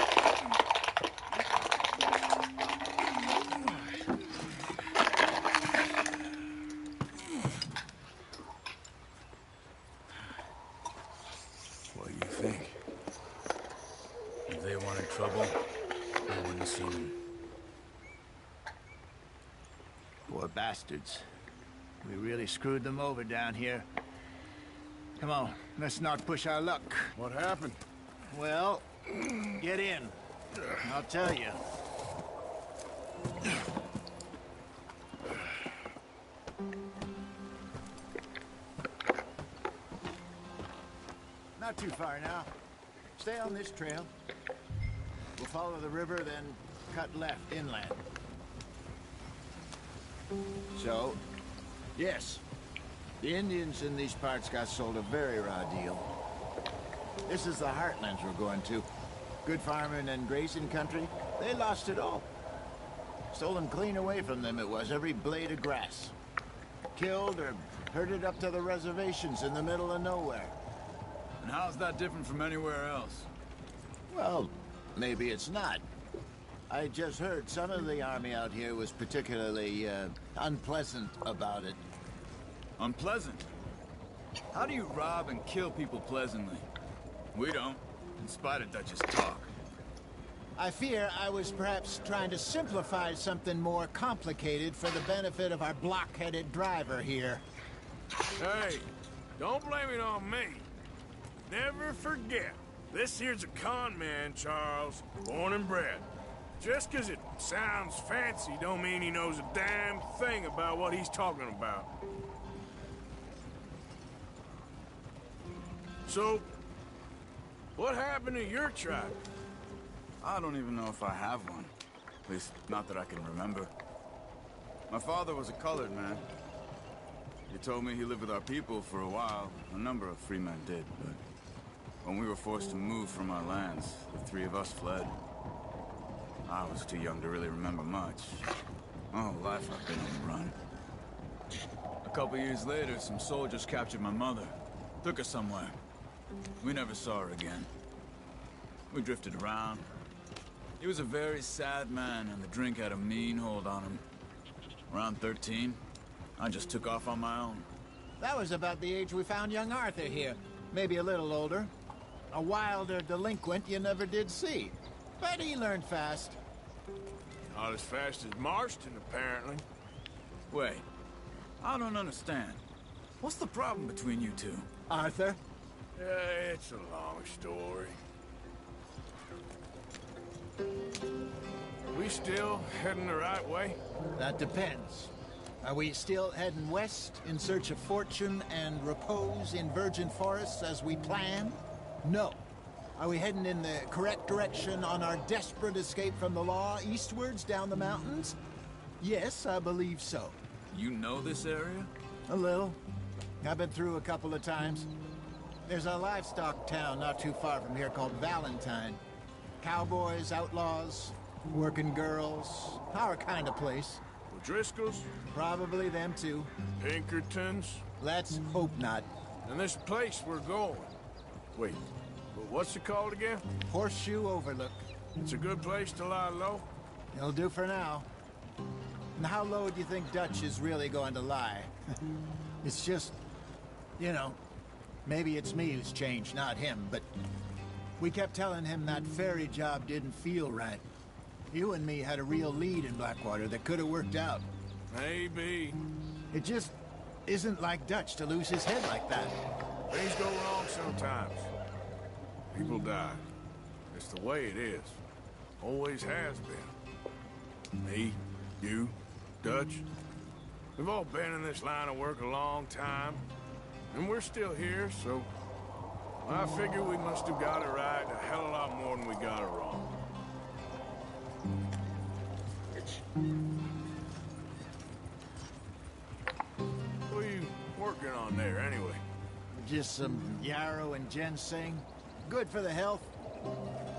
What do you think? If they wanted trouble, we wouldn't have seen them. Poor bastards. We really screwed them over down here. Come on, let's not push our luck. What happened? Well, get in. I'll tell you. Not too far now. Stay on this trail. We'll follow the river, then cut left inland. So, yes, the Indians in these parts got sold a very raw deal. This is the heartlands we're going to. Good farming and grazing country, they lost it all. Stolen clean away from them it was, every blade of grass. Killed or herded up to the reservations in the middle of nowhere. And how's that different from anywhere else? Well, maybe it's not. I just heard some of the army out here was particularly unpleasant about it. Unpleasant? How do you rob and kill people pleasantly? We don't, in spite of Dutch's talk. I fear I was perhaps trying to simplify something more complicated for the benefit of our blockheaded driver here. Hey, don't blame it on me. Never forget, this here's a con man, Charles, born and bred. Just 'cause it sounds fancy don't mean he knows a damn thing about what he's talking about. So, what happened to your tribe? I don't even know if I have one. At least, not that I can remember. My father was a colored man. He told me he lived with our people for a while. A number of free men did, but when we were forced to move from our lands, the three of us fled. I was too young to really remember much. My whole life I've been on the run. A couple years later, some soldiers captured my mother. Took her somewhere. We never saw her again. We drifted around. He was a very sad man, and the drink had a mean hold on him. Around 13, I just took off on my own. That was about the age we found young Arthur here. Maybe a little older. A wilder delinquent you never did see. But he learned fast. Not as fast as Marston, apparently. Wait, I don't understand. What's the problem between you two? Arthur? It's a long story. We still heading the right way? That depends. Are we still heading west in search of fortune and repose in virgin forests as we planned? No. Are we heading in the correct direction on our desperate escape from the law eastwards down the mountains? Yes, I believe so. You know this area? A little. I've been through a couple of times. There's a livestock town not too far from here called Valentine. Cowboys, outlaws, working girls, our kind of place. O'Driscolls? Probably them too. Pinkertons? Let's hope not. And this place we're going. Wait, but what's it called again? Horseshoe Overlook. It's a good place to lie low? It'll do for now. And how low do you think Dutch is really going to lie? It's just, you know, maybe it's me who's changed, not him, but we kept telling him that ferry job didn't feel right. You and me had a real lead in Blackwater that could have worked out. Maybe. It just isn't like Dutch to lose his head like that. Things go wrong sometimes. People die. It's the way it is. Always has been. Me, you, Dutch. We've all been in this line of work a long time. And we're still here, so I figure we must have got it right a hell of a lot more than we got it wrong. What are you working on there, anyway? Just some yarrow and ginseng. Good for the health.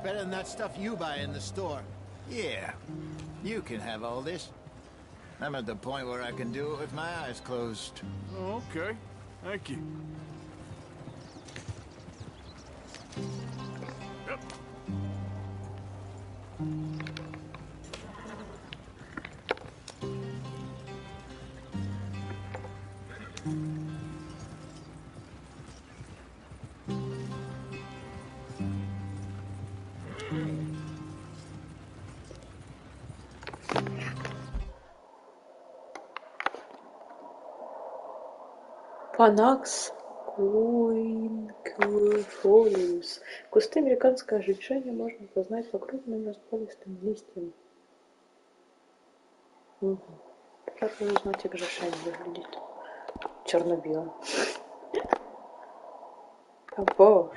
Better than that stuff you buy in the store. Yeah, you can have all this. I'm at the point where I can do it with my eyes closed. Oh, okay. Thank you. Yep. Панакс куинквифолиус. Кусты американского жичения можно познать по крупным распалистым листьям. Как вы узнаете, как жишень выглядит? Черно-бело. А боже.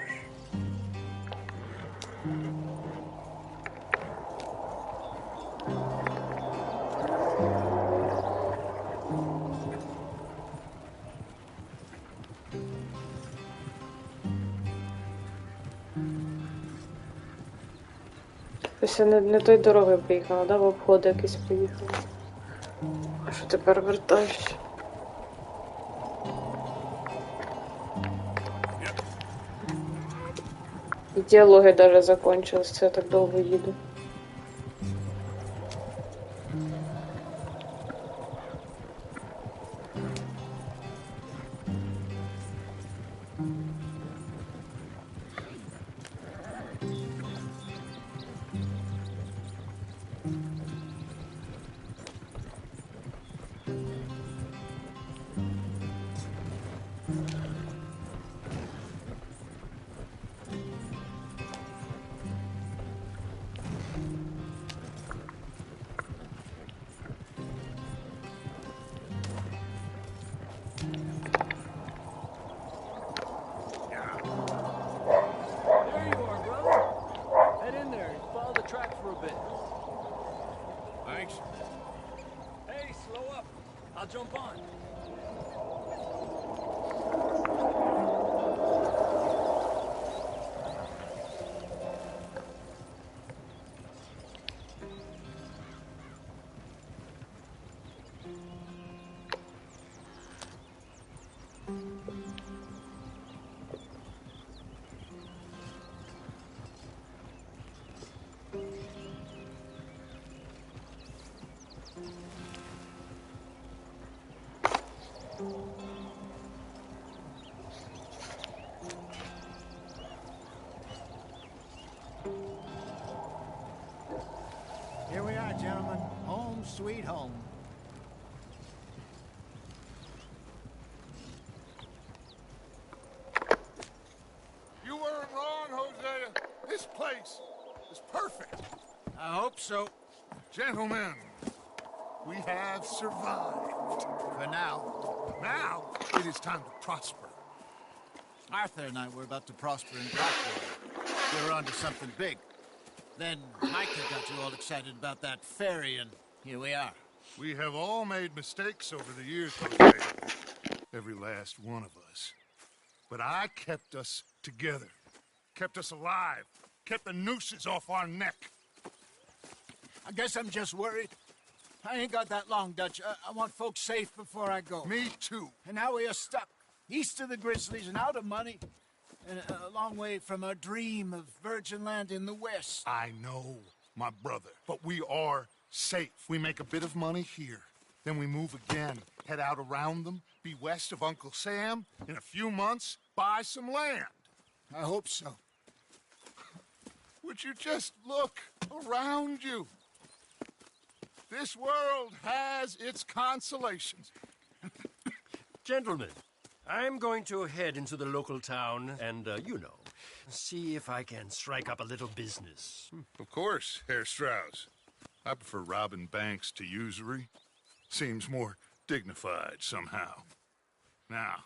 Тобто не той дорогою приїхала, да? В обходи якісь поїхали. А що тепер вертаєш? І діалоги даже закончились, це я так довго їду. Here we are, gentlemen. Home sweet home. You weren't wrong, Hosea. This place is perfect. I hope so. Gentlemen, we have survived. For now. Now, it is time to prosper. Arthur and I were about to prosper in Blackwater. We were onto something big. Then Micah got you all excited about that ferry, and here we are. We have all made mistakes over the years, Hosea. Every last one of us. But I kept us together. Kept us alive. Kept the nooses off our neck. I guess I'm just worried. I ain't got that long, Dutch. I want folks safe before I go. Me too. And now we are stuck, east of the Grizzlies and out of money, and a long way from our dream of virgin land in the west. I know, my brother, but we are safe. We make a bit of money here. Then we move again, head out around them, be west of Uncle Sam. In a few months, buy some land. I hope so. Would you just look around you? This world has its consolations. Gentlemen, I'm going to head into the local town and, you know, see if I can strike up a little business. Of course, Herr Strauss. I prefer robbing banks to usury. Seems more dignified somehow. Now,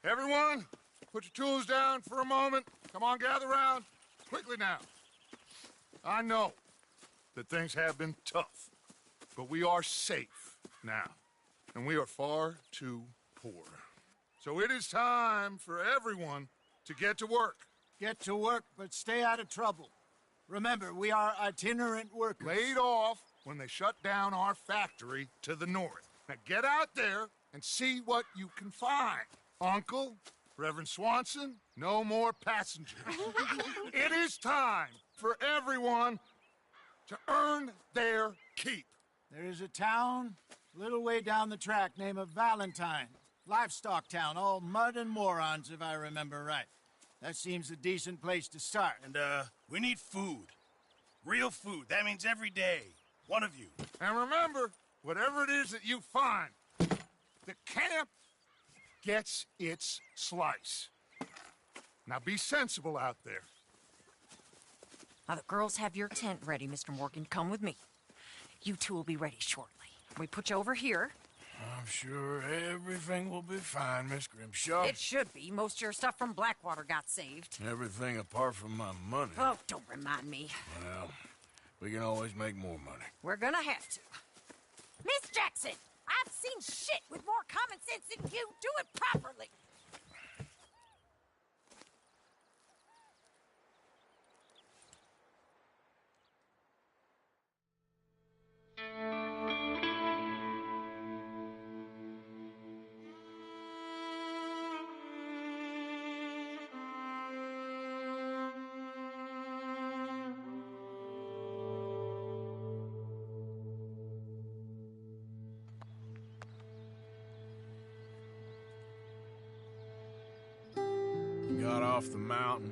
everyone, put your tools down for a moment. Come on, gather round. Quickly now. I know that things have been tough, but we are safe now, and we are far too poor. So it is time for everyone to get to work. Get to work, but stay out of trouble. Remember, we are itinerant workers. Laid off when they shut down our factory to the north. Now get out there and see what you can find. Uncle, Reverend Swanson, no more passengers. It is time for everyone to earn their keep. There is a town a little way down the track named Valentine. Livestock town, all mud and morons, if I remember right. That seems a decent place to start. And, we need food. Real food. That means every day. One of you. And remember, whatever it is that you find, the camp gets its slice. Now be sensible out there. Now, the girls have your tent ready, Mr. Morgan. Come with me. You two will be ready shortly. We put you over here. I'm sure everything will be fine, Miss Grimshaw. It should be. Most of your stuff from Blackwater got saved. Everything apart from my money. Oh, don't remind me. Well, we can always make more money. We're gonna have to. Miss Jackson, I've seen shit with more common sense than you. Do it properly. Got off the mountain,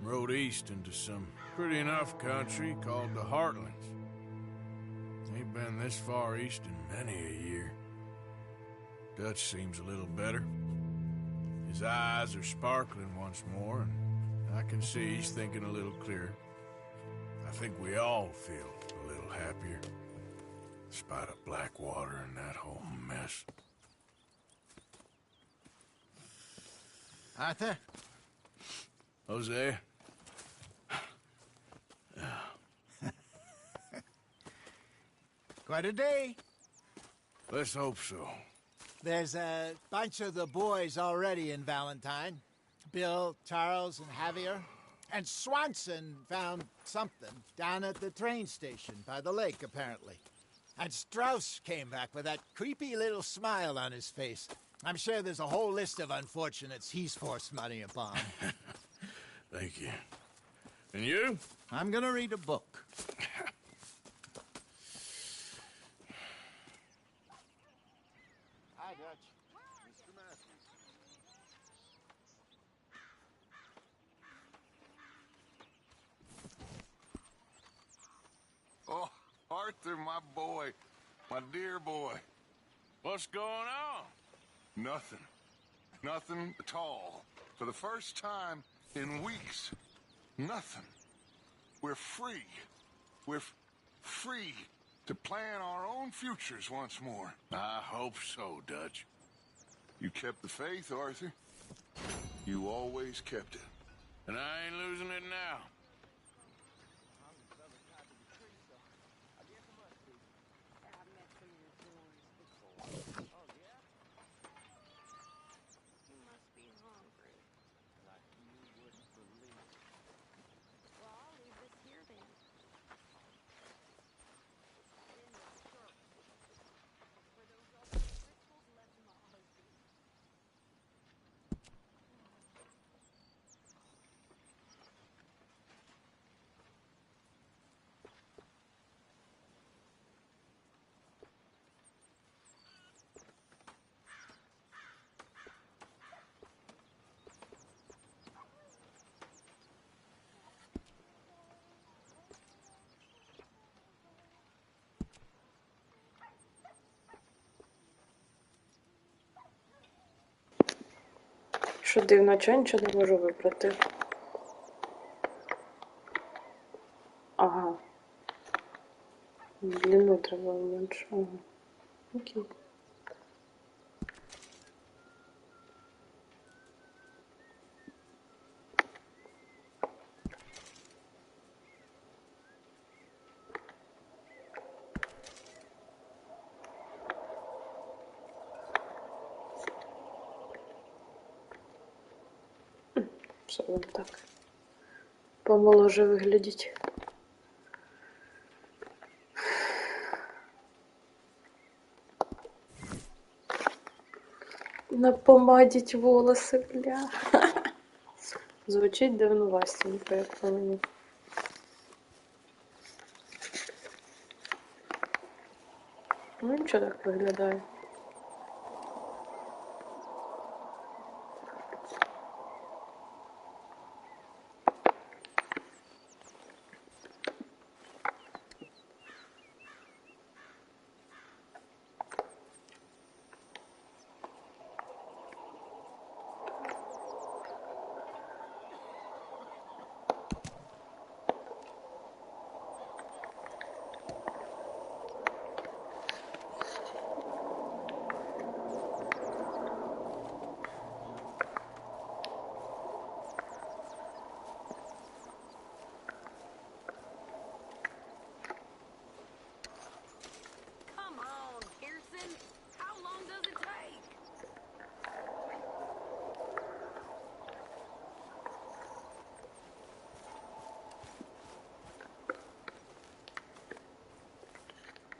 rode east into some pretty enough country called the Heartlands. Ain't been this far east in many a year. Dutch seems a little better. His eyes are sparkling once more, and I can see he's thinking a little clearer. I think we all feel a little happier, in spite of Blackwater and that whole mess. Arthur? Jose? Quite a day. Let's hope so. There's a bunch of the boys already in Valentine. Bill, Charles, and Javier. And Swanson found something down at the train station by the lake, apparently. And Strauss came back with that creepy little smile on his face. I'm sure there's a whole list of unfortunates he's forced money upon. Thank you. And you? I'm gonna read a book. Hi, Dutch. Mr. Matthews. Oh, Arthur, my boy. My dear boy. What's going on? Nothing. Nothing at all. For the first time in weeks. Nothing. We're free. We're free to plan our own futures once more. I hope so, Dutch. You kept the faith, Arthur. You always kept it. And I ain't losing it now. Що дивно, чого я нічого не можу вибрати. Ага. Длину треба менше. Ага. Окей. Все вам так. Помоложе виглядіть. Напомадіть волоси, бля. Звучить дивновастенько, як по мені. Ну, нічого так виглядає.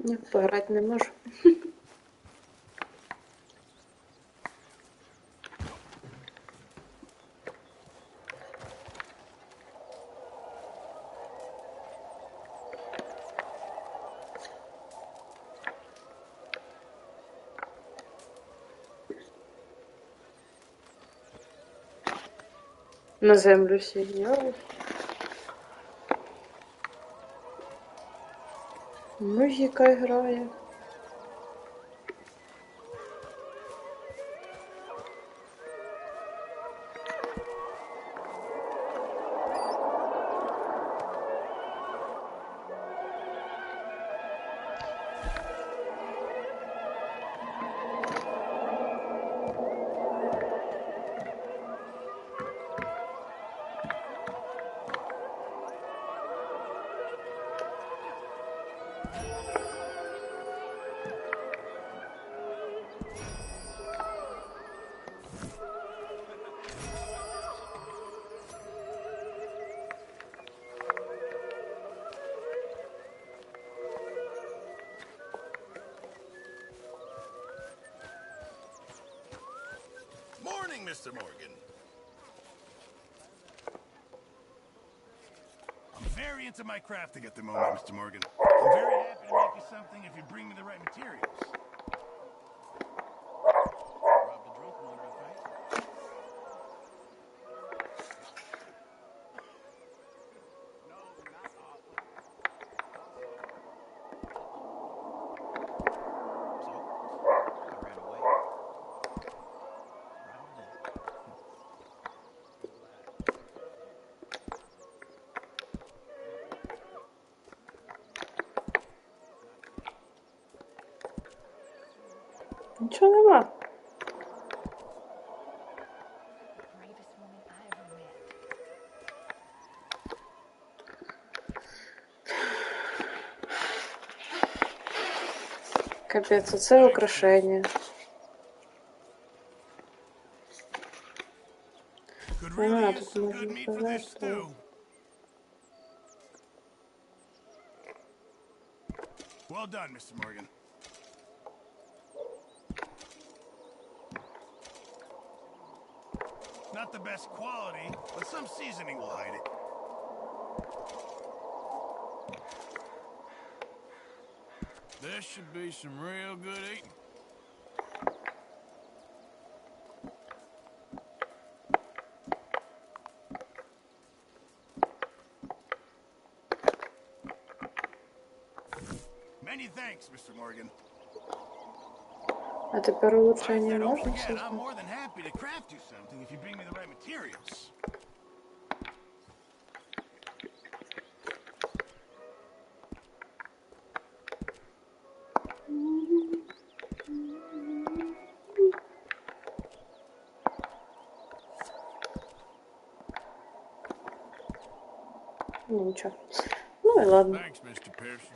Ні, пограти не можу. На землю всі. Музика грає. evening, Mr. Morgan. I'm very into my crafting at the moment, Mr. Morgan. I'm very happy to make you something if you bring me the right materials. Robbed a drunk one, right? Нічого нема. Bravest woman I ever met. Капець, оце украшення. Could Не really знаю, use тут some можна good meat for this сказати. stew. Well done, Mr. Morgan. Not the best quality, but some seasoning will hide it. This should be some real good eating. Many thanks, Mr. Morgan. А тепер улучшення Arthur, don't можна forget, I'm создати? more than happy to craft you something if you bring me the right materials. Ну, нічого. Ну і ладно. Thanks, Mr. Pearson.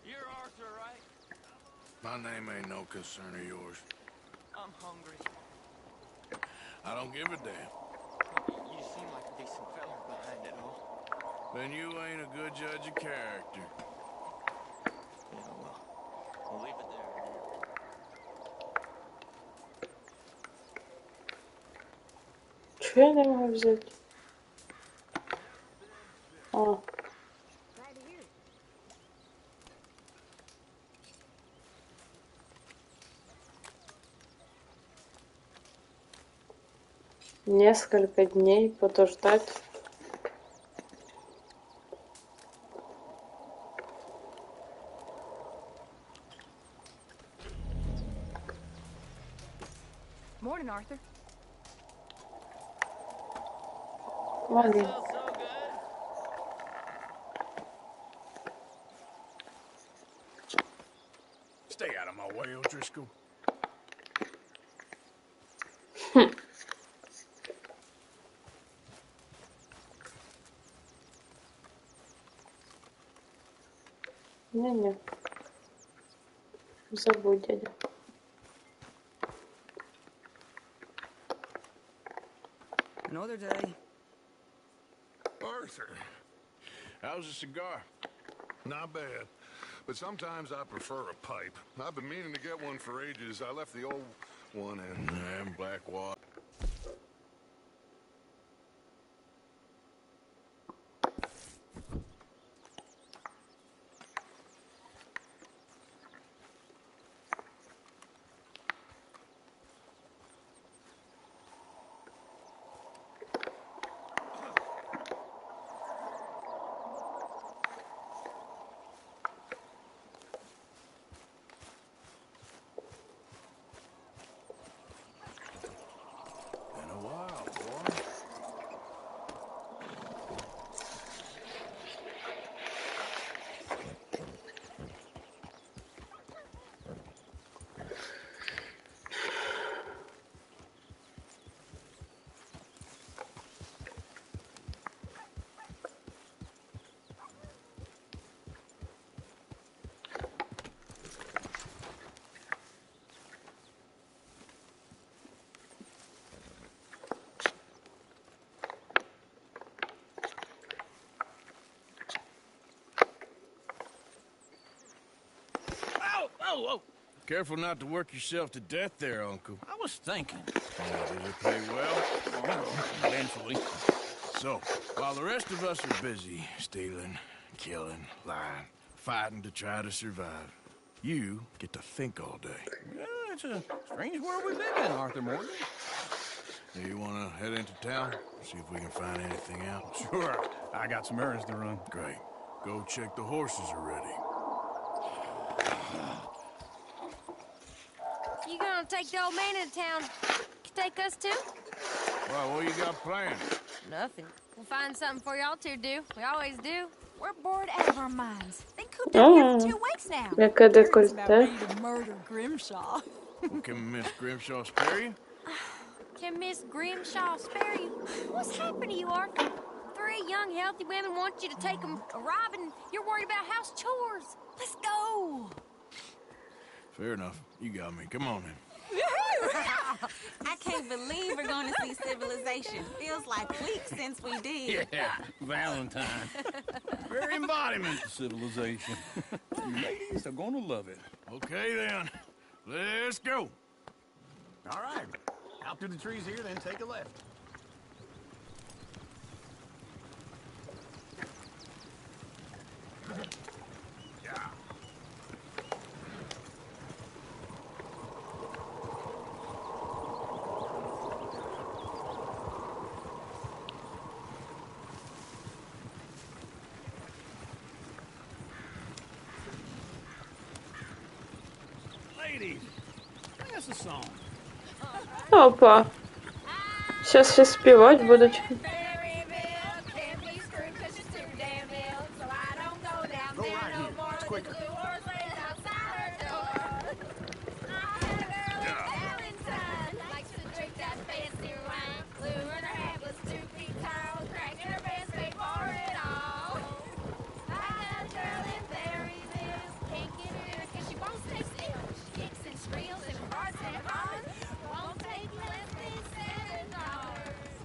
You're Arthur, right? My name ain't no concern of yours. I'm hungry. I don't give a damn. You seem like a decent fella behind it all. Then you ain't a good judge of character. Yeah, well, we'll leave it there. Чого я не можу взяти? А. Несколько дней подождать. Morning, Arthur. Ладно. Smells so good. Stay out of my way, O'Driscoll. Не-не. Забудь, дядя. Another day. Arthur, how's a cigar? Not bad, but sometimes I prefer a pipe. I've been meaning to get one for ages. I left the old one in Blackwater. whoa, whoa! Careful not to work yourself to death there, Uncle. I was thinking. Does it pay well? Eventually. So, while the rest of us are busy stealing, killing, lying, fighting to try to survive, you get to think all day. Well, it's a strange world we live in, Arthur Morgan. Do you want to head into town? See if we can find anything out? Sure. I got some errands to run. Great. Go check the horses are ready. You gonna take the old man into town? Take us too? Well, what you got planned? Nothing. We'll find something for y'all to do. We always do. We're bored out of our minds. Been cooped up here for 2 weeks now. Яке Barry's about декольте. ready to murder Grimshaw. Well, can Miss Grimshaw spare you? Can Miss Grimshaw spare you? What's happened to you, Arthur? 3 young, healthy women want you to take them robbing. You're worried about house chores. Let's go. Fair enough. You got me. Come on then. I can't believe we're going to see civilization. Feels like weeks since we did. Yeah, Valentine. Very embodiment of civilization. You ladies are gonna love it. Okay then. Let's go. All right. Out through the trees here, then take a left. Yeah. Ladies, sing us a song. Опа. Сейчас все спевать будут. Go right here. It's quicker.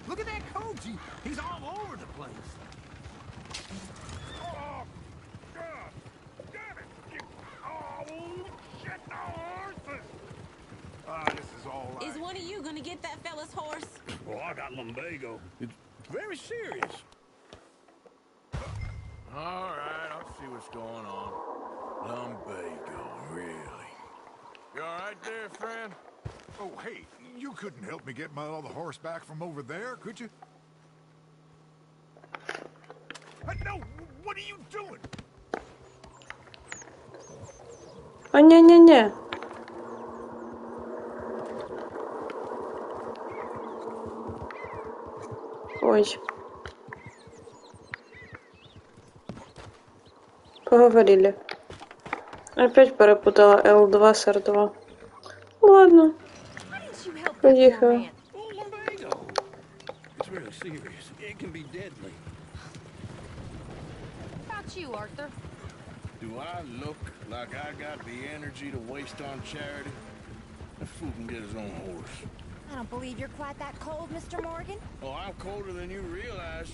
Look at that Koji. He's all over the place. Oh, God. Damn it. Oh, shit, the horses. This is all right. Is one of you going to get that fella's horse? Well, I got lumbago. It's very serious. All right, I'll see what's going on. Lumbago, really. You all right there, friend? Oh, hey, you couldn't help me get my other horse back from over there, could you? No, what are you doing? А не-не-не. Ой. Поговорили. Опять перепутала L2 с R2. Ладно. Поехала. Oh, lumbago. It's really serious. It can be deadly. How about you, Arthur? Do I look like I got the energy to waste on charity? That fool can get his own horse. I don't believe you're quite that cold, Mr. Morgan. Oh, I'm colder than you realize.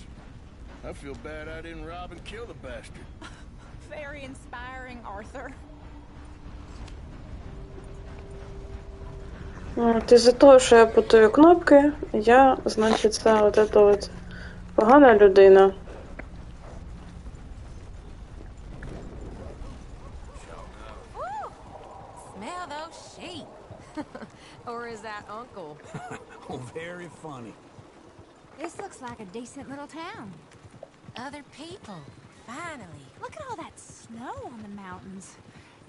I feel bad I didn't rob and kill the bastard. Very inspiring, Arthur. Вот из-за того, що я путаю кнопки, я, значить, це от ета от погана людина. Smell those sheep. Or is that Uncle? Oh, very funny. This looks like a decent little town. Other people. Finally. Look at all that snow on the mountains.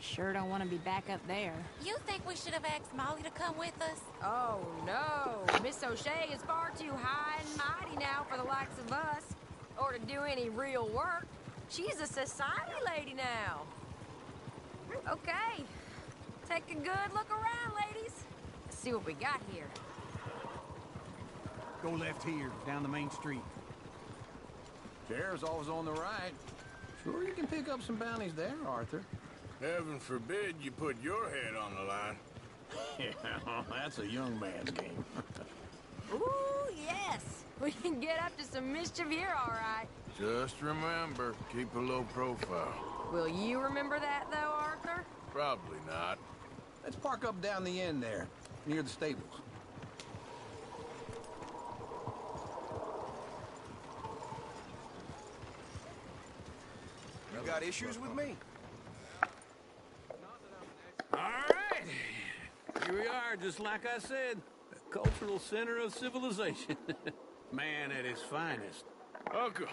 Sure don't want to be back up there. You think we should have asked Molly to come with us? Oh, no. Miss O'Shea is far too high and mighty now for the likes of us. Or to do any real work. She's a society lady now. Okay. Take a good look around, ladies. Let's see what we got here. Go left here, down the main street. Chair's always on the right. Sure you can pick up some bounties there, Arthur. Heaven forbid you put your head on the line. Yeah, that's a young man's game. Ooh, yes. We can get up to some mischief here, all right. Just remember, keep a low profile. Will you remember that, though, Arthur? Probably not. Let's park up down the end there, near the stables. You got issues with me? All right. Here we are, just like I said. The cultural center of civilization. Man at his finest. Uncle,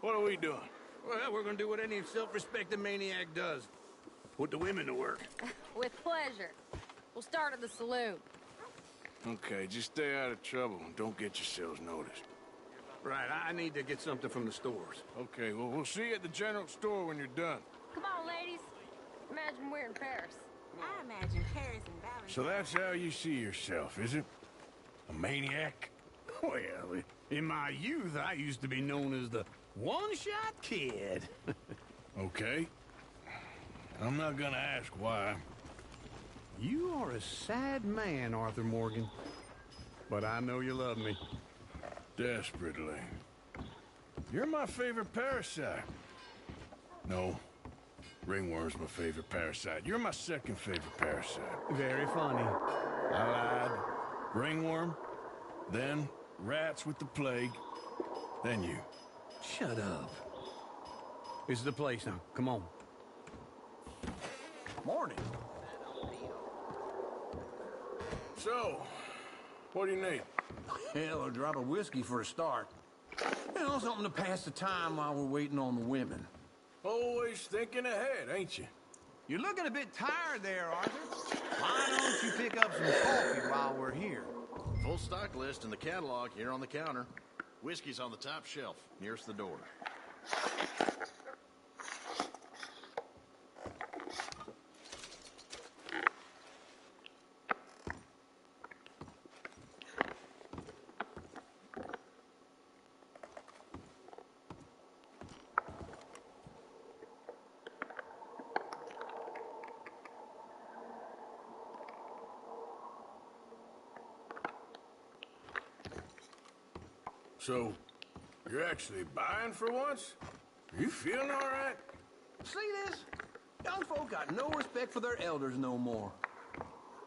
what are we doing? Well, we're gonna do what any self-respecting maniac does. Put the women to work. With pleasure. We'll start at the saloon. Okay, just stay out of trouble and don't get yourselves noticed. Right, I need to get something from the stores. Okay, well, we'll see you at the general store when you're done. Come on, ladies. Imagine we're in Paris. I imagine Paris and Valentine. So that's how you see yourself, is it? A maniac? Well, in my youth, I used to be known as the one-shot kid. Okay. I'm not gonna ask why. You are a sad man, Arthur Morgan. But I know you love me. Desperately. You're my favorite parasite. No. Ringworm's my favorite parasite. You're my second favorite parasite. Very funny. I lied. Ringworm, then rats with the plague, then you. Shut up. This is the place now. Come on. Morning. So, what do you need? Hell, a drop of whiskey for a start. You know, something to pass the time while we're waiting on the women. Always thinking ahead, ain't you? You're looking a bit tired there, Arthur. Why don't you pick up some coffee while we're here? Full stock list in the catalog here on the counter. Whiskey's on the top shelf, nearest the door. So, you're actually buying for once? Are you feeling all right? See this? Young folk got no respect for their elders no more.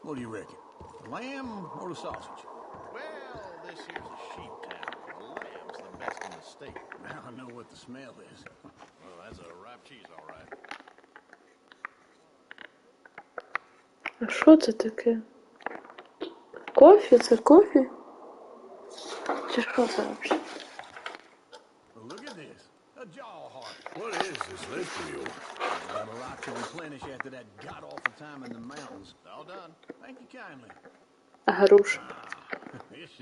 What do you reckon? The lamb or the sausage? Well, this here's a sheep town. The lamb's the best in the state. Now I know what the smell is. Well, that's a ripe cheese, all right. А що це таке? Кофе? Це кофе? Чи що це взагалі? Look at this. A jaw heart. What is this list of yours? Got a lot to replenish after that god-awful time in the mountains. All done. Thank you kindly. А грушу?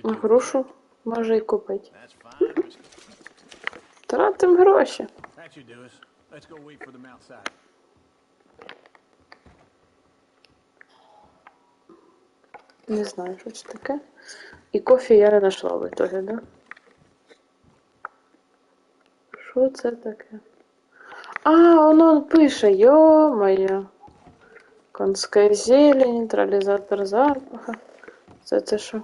А грушу може і купити. That's fine whiskey. Тратим гроші. That should do us. Let's go wait for them outside. Не знаю, що це таке. І кофе я не знайшла в ітогі, да? Що це таке? А, воно пише, ё-моё. Конська зелень, нейтралізатор запаха. Це що?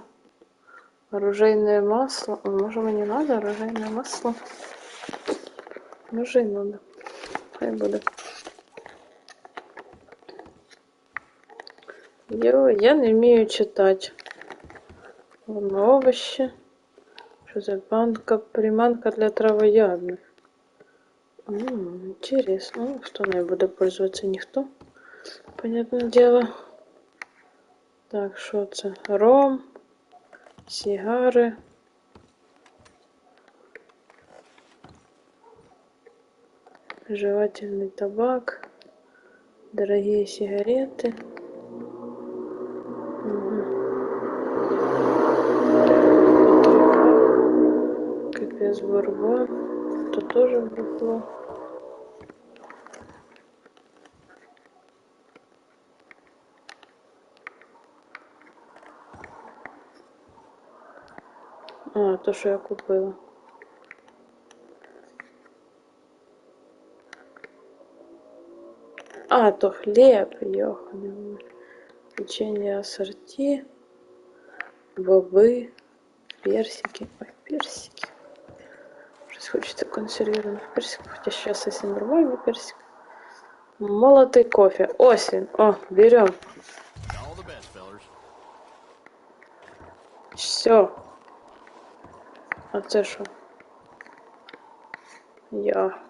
Оружейне масло. О, може мені надо оружейне масло? Може й надо. Хай буде. Я не вмію читати. Вон овощи. Что за приманка для травоядных? Интересно. Ну, что не будет пользоваться никто. Понятное дело. Так, что это? Ром. Сигары. Жевательный табак. Дорогие сигареты. Капец, бурбон. Тут тоже бухло. А, то, що я купила. А, то хлеб, ёханый. Печенье ассорти. Бобы. Персики. Ой, персики. Сейчас хочется консервированных персиков. Хотя сейчас если нормальный персик. Молотый кофе. Ось він. О, берем. All the best, fellers. Все. А це що? Я.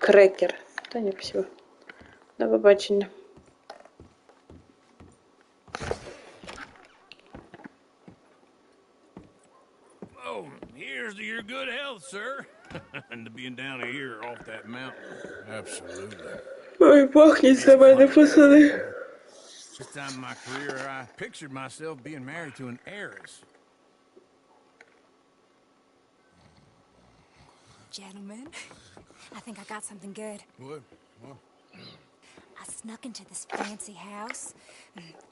Крекер. Та ні, все. До побачення. Oh, here's to your good health, sir. And to being down here off that mountain. Absolutely. Ой, пахнет за мене, пацани. This time in my career, I pictured myself being married to an heiress. Gentlemen, I think I got something good. What? What? I snuck into this fancy house.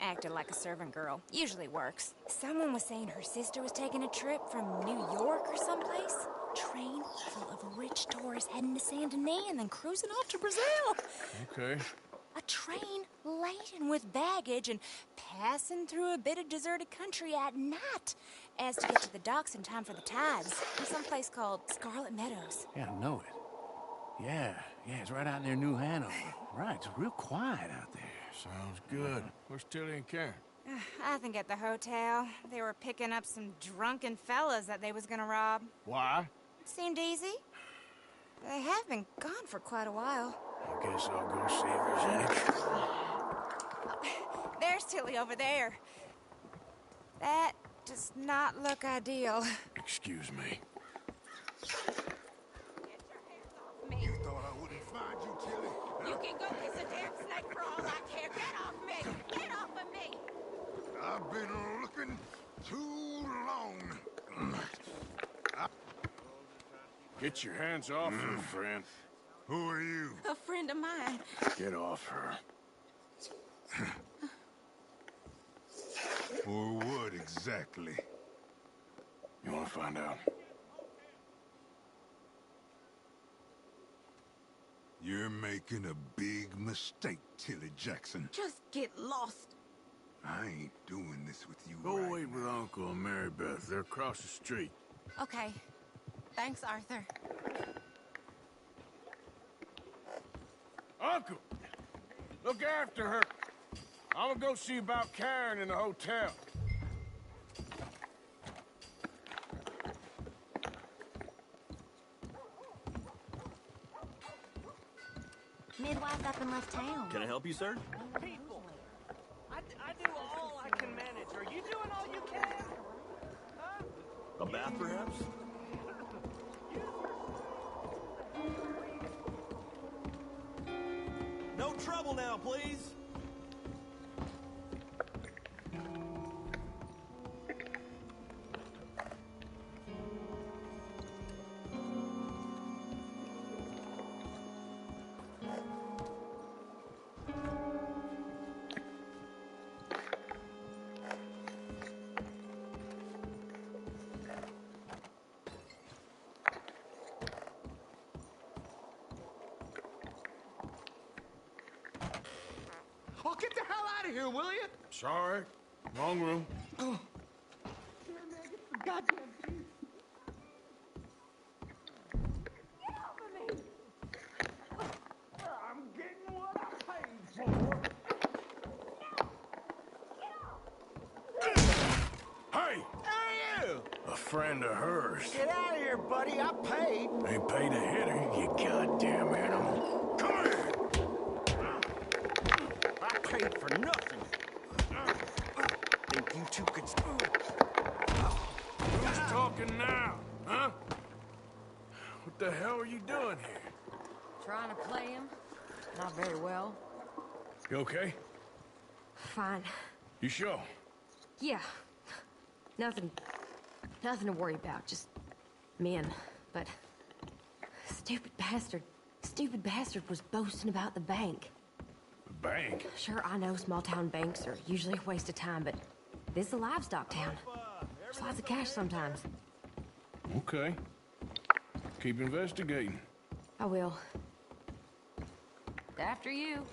Acted like a servant girl. Usually works. Someone was saying her sister was taking a trip from New York or someplace. Train full of rich tourists heading to Saint Denis and then cruising off to Brazil. Okay. A train laden with baggage and passing through a bit of deserted country at night as to get to the docks in time for the tides. Someplace called Scarlet Meadows. Yeah, I know it. Yeah, it's right out near New Hanover. Right, it's real quiet out there. Sounds good. Where's Tilly and Karen? I think at the hotel. They were picking up some drunken fellas that they was gonna rob. Why? Seemed easy. They have been gone for quite a while. I guess I'll go see if there's any trouble. There's Tilly over there. That does not look ideal. Excuse me. Me. You thought I wouldn't find you, Tilly? You can go kiss a damn snake for all I care. Get off me! Get off of me! I've been looking too long. Get your hands off her, friend. Who are you? A friend of mine. Get off her. Or what exactly? You want to find out? You're making a big mistake, Tilly Jackson. Just get lost. I ain't doing this with you Go right wait with now. Uncle and Mary Beth. They're across the street. Okay. Thanks, Arthur. Uncle! Look after her. I'm gonna go see about Karen in the hotel. Midwife up and left town. Can I help you, sir? People, I do all I can manage. Are you doing all you can? Huh? A bath, perhaps? No trouble now, please. Oh, get the hell out of here, will you? Sorry. Wrong room. Oh. Goddamn thief. Get off of me! I'm getting what I paid for. Hey! Hey, you! A friend of hers. Get out of here, buddy. I paid. Ain't paid to hit her, you goddamn animal. Come here! I paid for nothing. Think you two could... Who's talking now, huh? What the hell are you doing here? Trying to play him? Not very well. You okay? Fine. You sure? Yeah. Nothing to worry about. Just men. But stupid bastard was boasting about the bank. The bank? Sure, I know small town banks are usually a waste of time, but this is a livestock town. There's lots of cash sometimes. Okay. Keep investigating. I will. After you.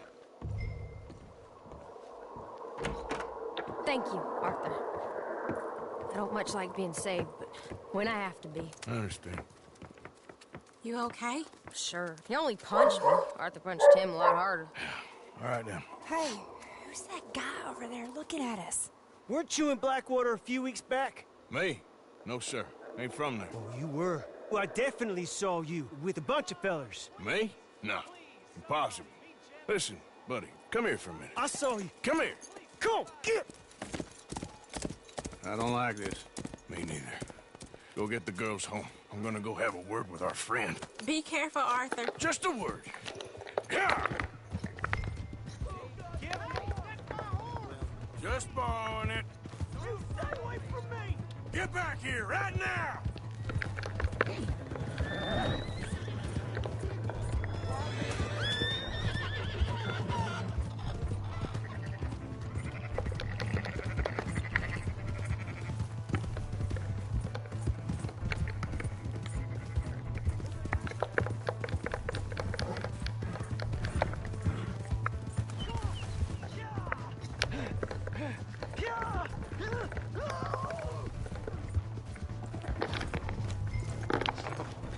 Thank you, Arthur. I don't much like being saved, but when I have to be. I understand. You okay? Sure. He only punched me. Arthur punched him a lot harder. All right, then. Hey, who's that guy over there looking at us? Weren't you in Blackwater a few weeks back? Me? No, sir. Ain't from there. Oh, you were. Well, I definitely saw you with a bunch of fellers. Me? No. Impossible. Listen, buddy, come here for a minute. I saw you. Come here. Come on, get! I don't like this. Me neither. Go get the girls home. I'm gonna go have a word with our friend. Be careful, Arthur. Just a word. Yeah. Just borrowing it. You stay away from me! Get back here right now!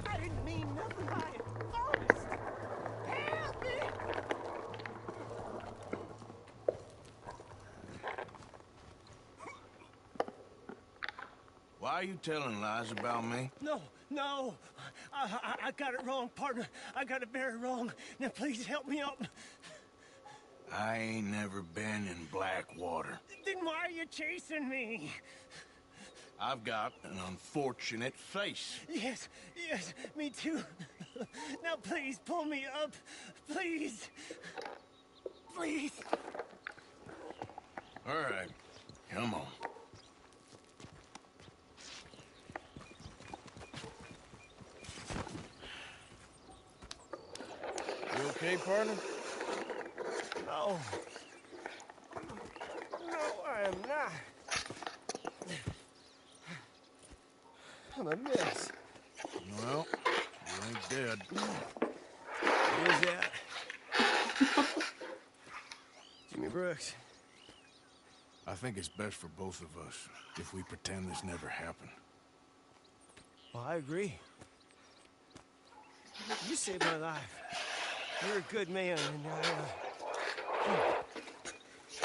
I didn't mean nothing by it. Honest. Help me! Why are you telling lies about me? No. I got it wrong, partner. I got it very wrong. Now, please help me up. I ain't never been in Blackwater. Then why are you chasing me? I've got an unfortunate face. Yes, me too. Now, please, pull me up. Please. Please. All right, come on. You okay, partner? No. No, I am not. I'm a mess. Well, you ain't dead. Where's that? Jimmy Brooks. I think it's best for both of us if we pretend this never happened. Well, I agree. You saved my life. You're a good man, and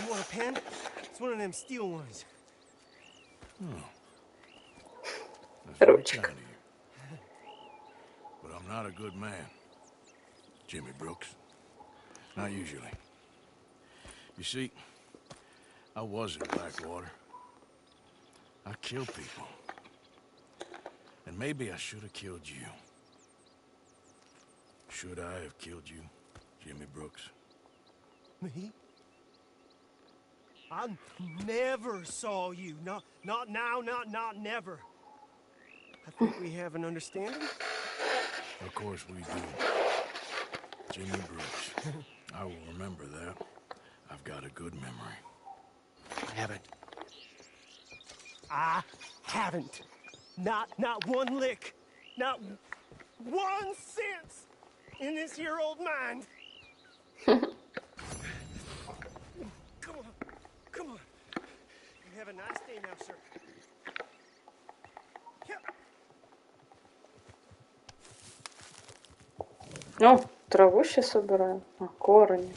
you want a pen? It's one of them steel ones. That's very kind of you. But I'm not a good man, Jimmy Brooks. Not usually. You see, I was in Blackwater. I killed people. And maybe I should have killed you. Should I have killed you, Jimmy Brooks? Me? I never saw you. Not now, not never. I think we have an understanding. Of course we do. Jimmy Brooks. I will remember that. I've got a good memory. I haven't. Not one lick. Not 1 cent in this here old mind. Come on. You have a nice day now, sir. О, траву ще собираю. А, корень.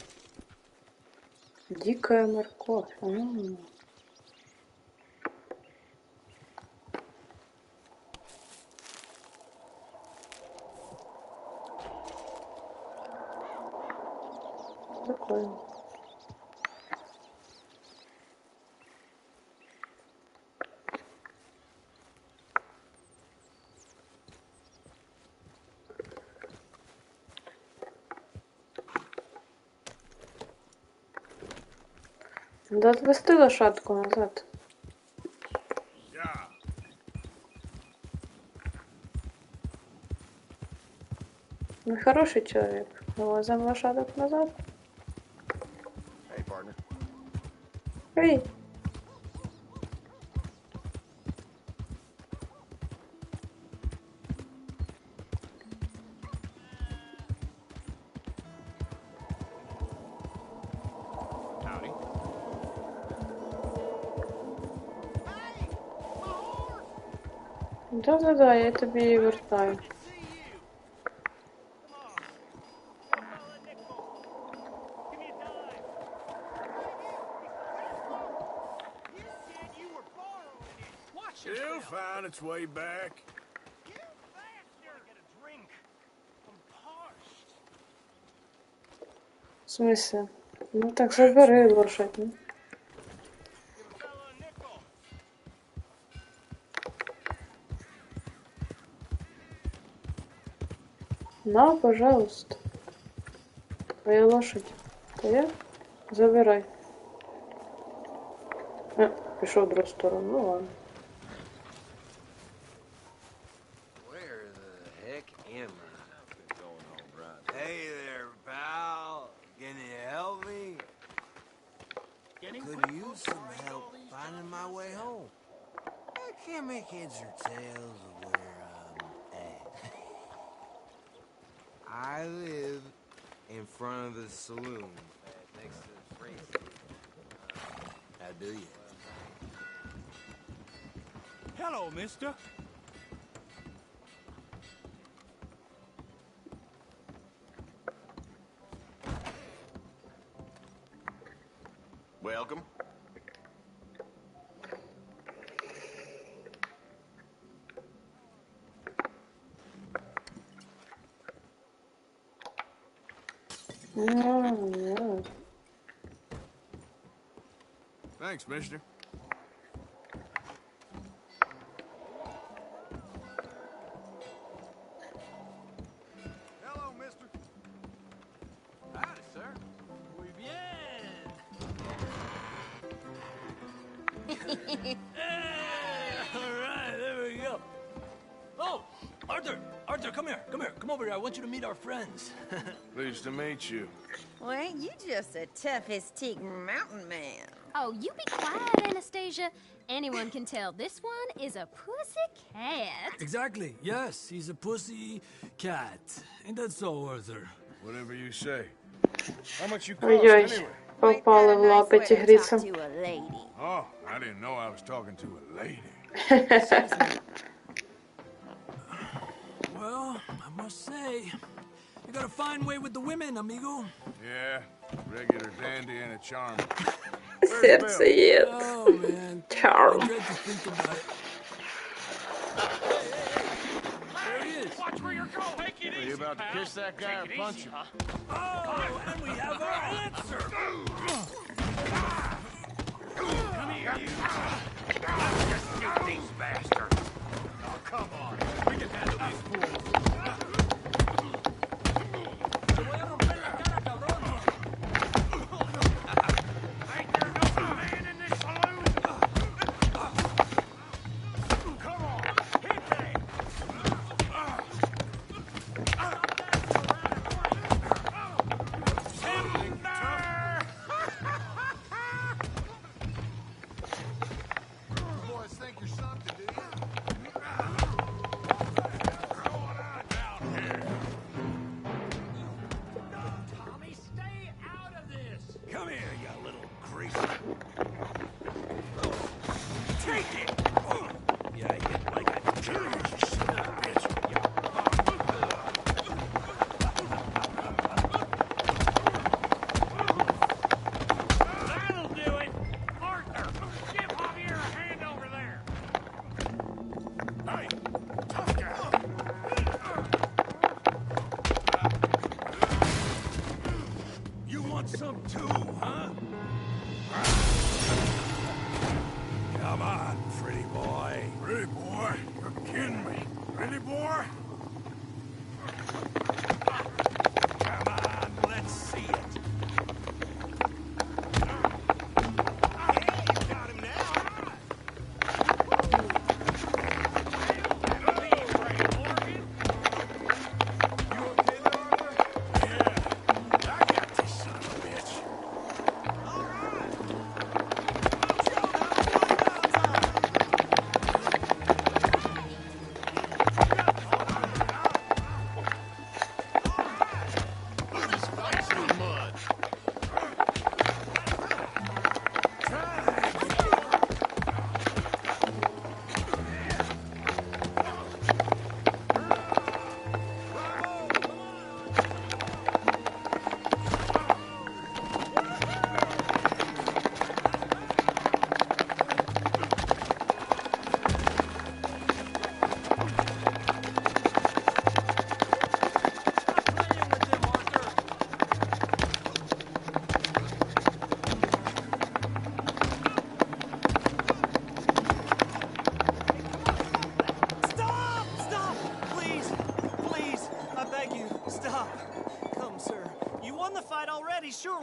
Дикая морковь. Прикольно. Надо отвести лошадку назад. Ну, хороший человек. Вывозим лошадок назад. Hey, partner. Эй! Howdy. Да-да-да, я тобі її вертаю. It'll find its way back. В смысле? Ну так забери лошадь. Ну. На, пожалуйста. Твоя лошадь. Твоя? Забирай. Пішов в другу сторону. Ну ладно. Where the heck am I? Hey there, pal. Can you help me? Could use some help finding my way home. I can't make heads or tails of where I'm at. I live in front of the saloon next to the freight station. How do you? Hello, mister. Welcome. Ну. Thanks, mister. Hello, mister. Howdy, sir. Muy bien. All right, there we go. Oh, Arthur, come here, come over here. I want you to meet our friends. Pleased to meet you. Well, ain't you just a tough-as-teak mountain man? Oh, you be quiet, Anastasia. Anyone can tell this one is a pussy cat. Exactly. Yes, he's a pussy cat. Ain't that so, Arthur? Whatever you say. How much you cost Ой-ой, anyway? попала в лапы тигрица. Oh, I didn't know I was talking to a lady. Well, I must say, you got a fine way with the women, amigo. Yeah, regular dandy and a charm. Сердцеед. Oh, man. Charm. I dread to think about it. There he is. Watch where you're going. Take it Are you about to kiss that guy or punch him? Oh, and we have our answer. Come here, you. Just shoot these bastards. Oh, come on. We can handle these fools. Ain't there no man in this saloon? Come on. Hit that. You boys think you're something, do you? Tommy, stay out of this. Come here, you little grease. Take it. Yeah, you like a jerk, you son of a bitch. That'll do it. Arthur, give Javier a hand over there. Hey, tough guy. You want some too, huh? Come on, pretty boy. Pretty boy? You're kidding me. Pretty boy? Come on, let's see it.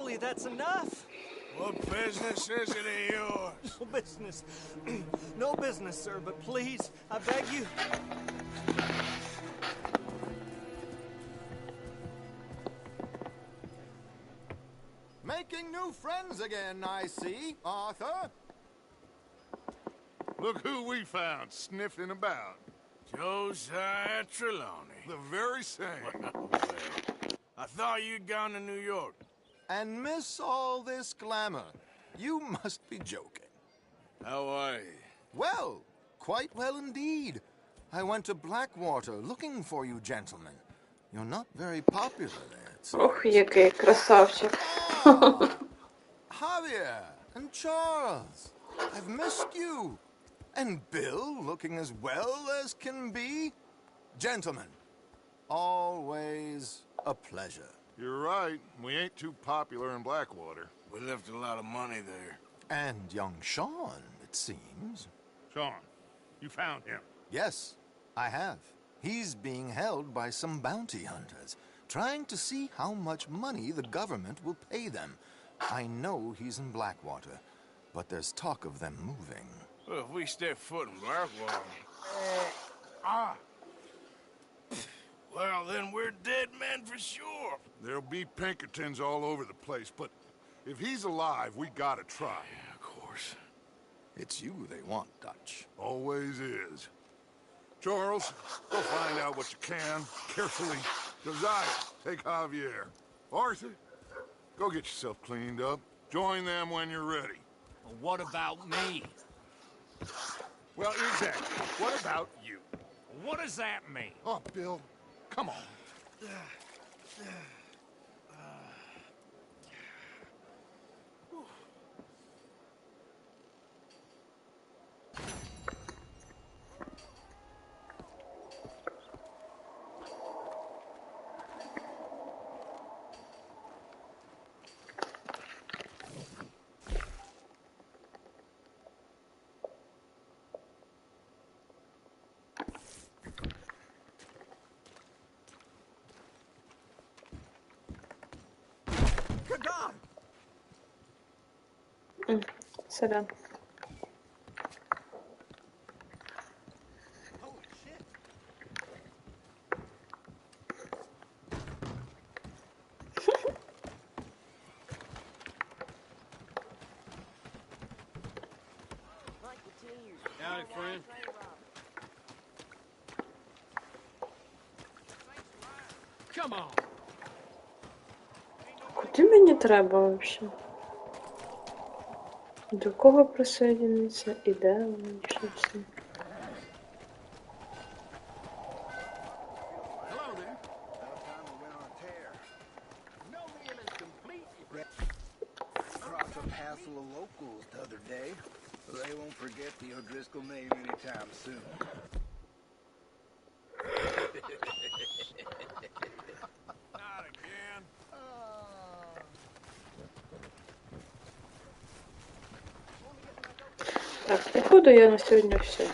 Surely that's enough. What business is it of yours? No business. No business, sir, but please, I beg you. Making new friends again, I see, Arthur. Look who we found sniffing about. Josiah Trelawney. The very same. I thought you'd gone to New York. And miss all this glamour. You must be joking. How are you? Well, quite well indeed. I went to Blackwater looking for you gentlemen. You're not very popular there, it seems. Ох, який красавчик. Javier and Charles, I've missed you. And Bill looking as well as can be. Gentlemen, always a pleasure. You're right. We ain't too popular in Blackwater. We left a lot of money there. And young Sean, it seems. Sean, you found him? Yes, I have. He's being held by some bounty hunters, trying to see how much money the government will pay them. I know he's in Blackwater, but there's talk of them moving. Well, if we step foot in Blackwater... Well, then we're dead men for sure. There'll be Pinkertons all over the place, but if he's alive, we gotta try. Yeah, of course. It's you they want, Dutch. Always is. Charles, go find out what you can, carefully. Josiah, take Javier. Arthur, go get yourself cleaned up. Join them when you're ready. Well, what about me? Well, exactly. What about you? What does that mean? Oh, Bill, come on. Сорян. Howdy, friend. Come on. Куди мені треба взагалі? До кого присоединиться і де вони ще всі? Crossed a hassle of locals the other day. They won't forget the O'Driscoll name anytime soon. Not again. Так, походу я на сьогодні все.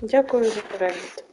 Дякую за перегляд.